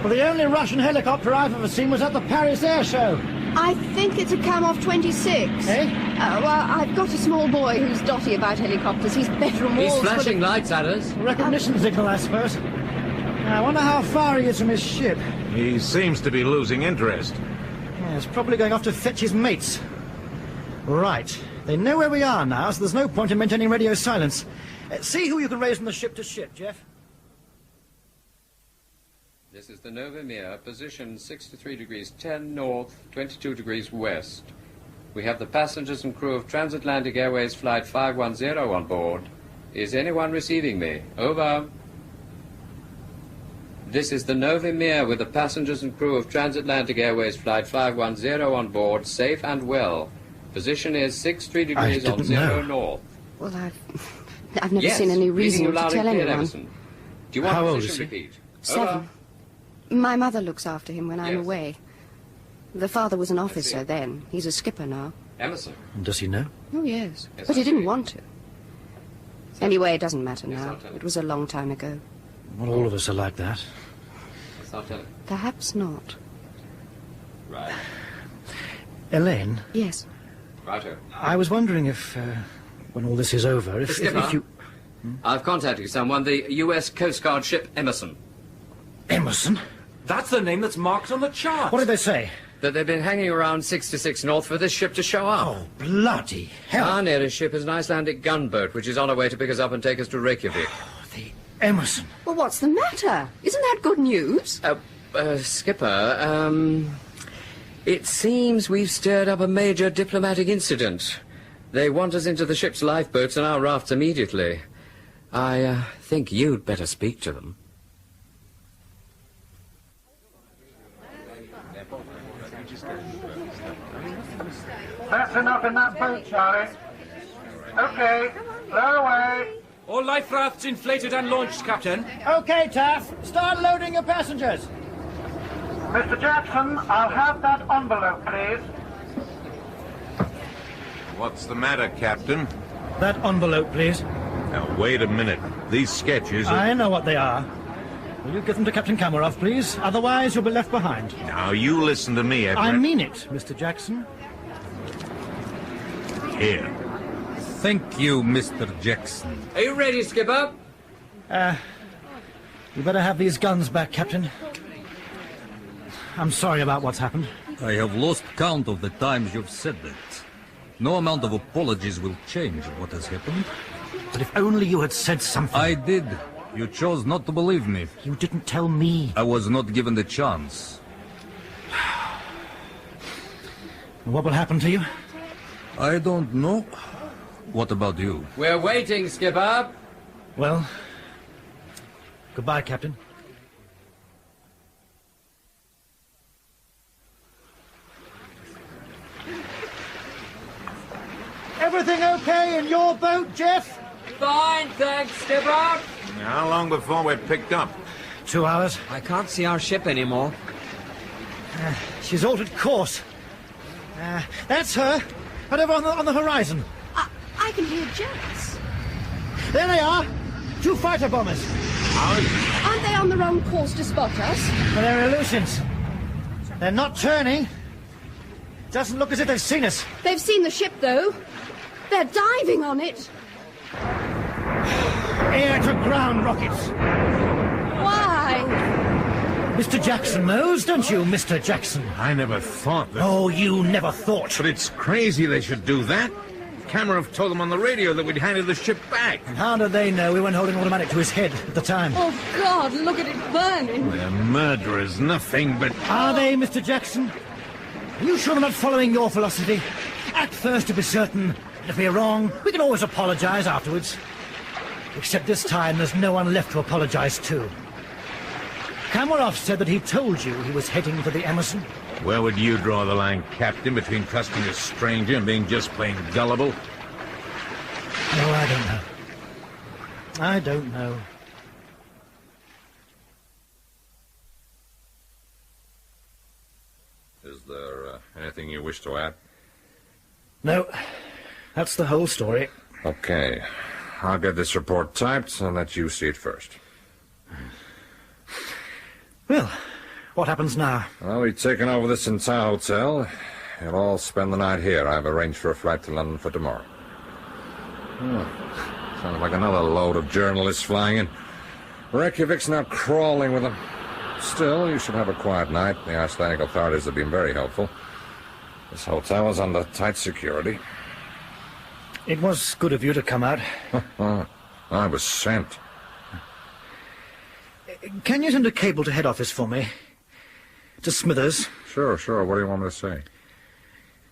Well, the only Russian helicopter I've ever seen was at the Paris Air Show. I think it's a Kamov 26. Eh? Well, I've got a small boy who's dotty about helicopters. He's better and He's flashing lights at us. Recognition signal, I suppose. I wonder how far he is from his ship. He seems to be losing interest. Yeah, he's probably going off to fetch his mates. Right. They know where we are now, so there's no point in maintaining radio silence. See who you can raise from the ship to ship, Jeff. This is the Nova Mir, position 63 degrees 10 north, 22 degrees west. We have the passengers and crew of Transatlantic Airways Flight 510 on board. Is anyone receiving me? Over. This is the Nova Mir with the passengers and crew of Transatlantic Airways Flight 510 on board, safe and well. Position is 63 degrees on 0 north. Well, I've never seen any reason to tell anyone. Emerson. Do you want How a old position is he? repeat? 7. Over. My mother looks after him when I'm Yes. away. The father was an officer then. He's a skipper now. Emerson. And does he know? Oh, yes. Yes, But he I didn't see. want to. Anyway, it doesn't matter Yes, now. I'll tell him. It was a long time ago. Well, all of us are like that. Yes, I'll tell him. Perhaps not. Right. Elaine, Yes. Righto. I was wondering if, when all this is over, if Skipper, you... I've contacted someone, the U.S. Coast Guard ship Emerson. Emerson? That's the name that's marked on the chart. What did they say? That they've been hanging around 66 north for this ship to show up. Oh, bloody hell. Our nearest ship is an Icelandic gunboat, which is on her way to pick us up and take us to Reykjavik. Emerson. Well, what's the matter? Isn't that good news? Skipper, it seems we've stirred up a major diplomatic incident. They want us into the ship's lifeboats and our rafts immediately. I think you'd better speak to them. That's enough in that boat, Charlie. Okay, lower away. All life rafts inflated and launched, Captain. Okay, Taff. Start loading your passengers. Mr. Jackson, I'll have that envelope, please. What's the matter, Captain? That envelope, please. Now, wait a minute. These sketches are... I know what they are. Will you give them to Captain Kamarov, please? Otherwise, you'll be left behind. Now, you listen to me, Everett. I mean it, Mr. Jackson. Here. Thank you, Mr. Jackson. Are you ready, Skipper? You better have these guns back, Captain. I'm sorry about what's happened. I have lost count of the times you've said that. No amount of apologies will change what has happened. But if only you had said something. I did. You chose not to believe me. You didn't tell me. I was not given the chance. What will happen to you? I don't know. What about you? We're waiting, Skipper. Well, goodbye, Captain. Everything okay in your boat, Jeff? Fine, thanks, Skipper. How long before we're picked up? 2 hours. I can't see our ship anymore. She's altered course. That's her. Right over on the horizon. I can hear jets. There they are. 2 fighter bombers. Aren't they on the wrong course to spot us? But they're Aleutians. They're not turning. Doesn't look as if they've seen us. They've seen the ship, though. They're diving on it. Air-to-ground rockets. Why? Mr. Jackson knows, don't you, Mr. Jackson? I never thought that... Oh, you never thought. But it's crazy they should do that. Kamarov told them on the radio that we'd handed the ship back. And how did they know we weren't holding automatic to his head at the time? Oh, God, look at it burning. They're murderers, nothing but... Are they, Mr. Jackson? Are you sure they're not following your philosophy? Act first to be certain. And if we're wrong, we can always apologize afterwards. Except this time, there's no one left to apologize to. Kamarov said that he told you he was heading for the Emerson. Where would you draw the line, Captain, between trusting a stranger and being just plain gullible? No, I don't know. I don't know. Is there anything you wish to add? No, that's the whole story. Okay. I'll get this report typed and let you see it first. Well, what happens now? Well, we've taken over this entire hotel. You'll all spend the night here. I've arranged for a flight to London for tomorrow. Sounds like another load of journalists flying in. Reykjavik's now crawling with them. Still, you should have a quiet night. The Icelandic authorities have been very helpful. This hotel is under tight security. It was good of you to come out. I was sent. Can you send a cable to head office for me? To Smithers. Sure. What do you want me to say?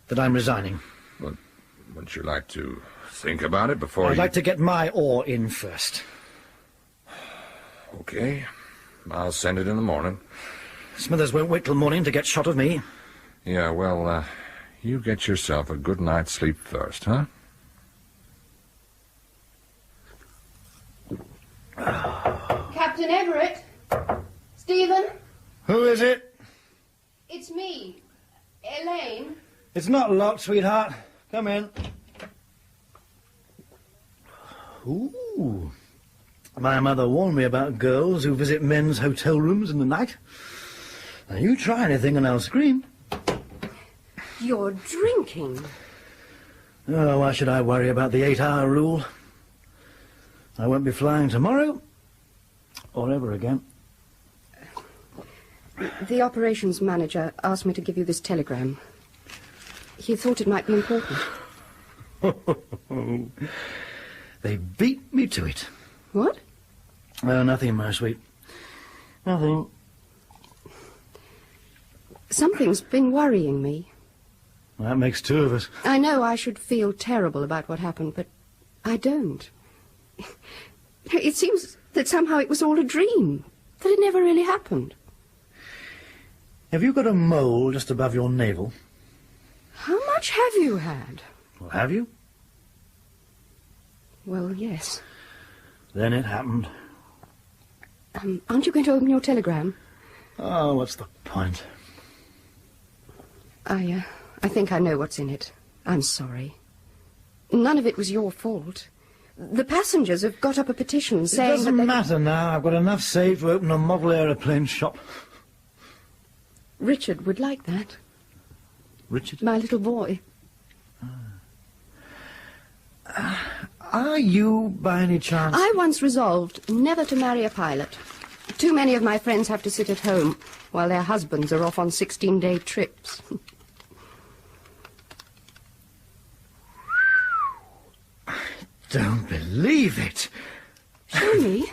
That I'm resigning. Well, wouldn't you like to think about it before I'd like to get my oar in first. Okay. I'll send it in the morning. Smithers won't wait till morning to get shot of me. Yeah, well, you get yourself a good night's sleep first, huh? Captain Everett? Stephen? Who is it? It's me. Elaine. It's not locked, sweetheart. Come in. Ooh. My mother warned me about girls who visit men's hotel rooms in the night. Now, you try anything and I'll scream. You're drinking. Oh, why should I worry about the 8-hour rule? I won't be flying tomorrow, or ever again. The operations manager asked me to give you this telegram. He thought it might be important. They beat me to it. What? Oh, nothing, my sweet. Nothing. Something's been worrying me. That makes 2 of us. I know I should feel terrible about what happened, but I don't. It seems that somehow it was all a dream, that it never really happened. Have you got a mole just above your navel? How much have you had? Well, have you? Well, yes. Then it happened. Aren't you going to open your telegram? Oh, what's the point? I think I know what's in it. I'm sorry. None of it was your fault. The passengers have got up a petition It saying doesn't that matter now. I've got enough saved to open a model aeroplane shop. Richard would like that. Richard? My little boy. Are you, by any chance... I once resolved never to marry a pilot. Too many of my friends have to sit at home while their husbands are off on 16-day trips. I don't believe it. Show me.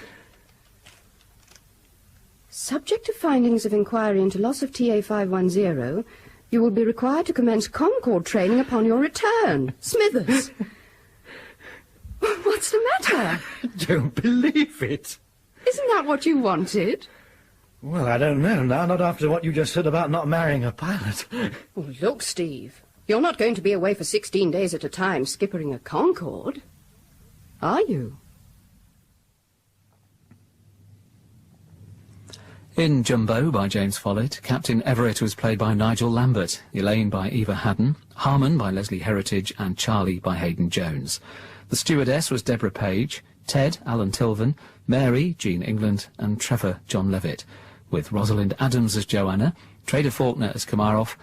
Subject to findings of inquiry into loss of TA 510, you will be required to commence Concorde training upon your return. Smithers. What's the matter? I don't believe it. Isn't that what you wanted? Well, I don't know now, not after what you just said about not marrying a pilot. Well, look, Steve, you're not going to be away for 16 days at a time skippering a Concorde, are you? In Jumbo by James Follett, Captain Everett was played by Nigel Lambert, Elaine by Eva Haddon, Harmon by Leslie Heritage and Charlie by Hayden Jones. The stewardess was Deborah Page, Ted, Alan Tilvan, Mary, Jean England and Trevor, John Levitt, with Rosalind Adams as Joanna, Trader Faulkner as Komarov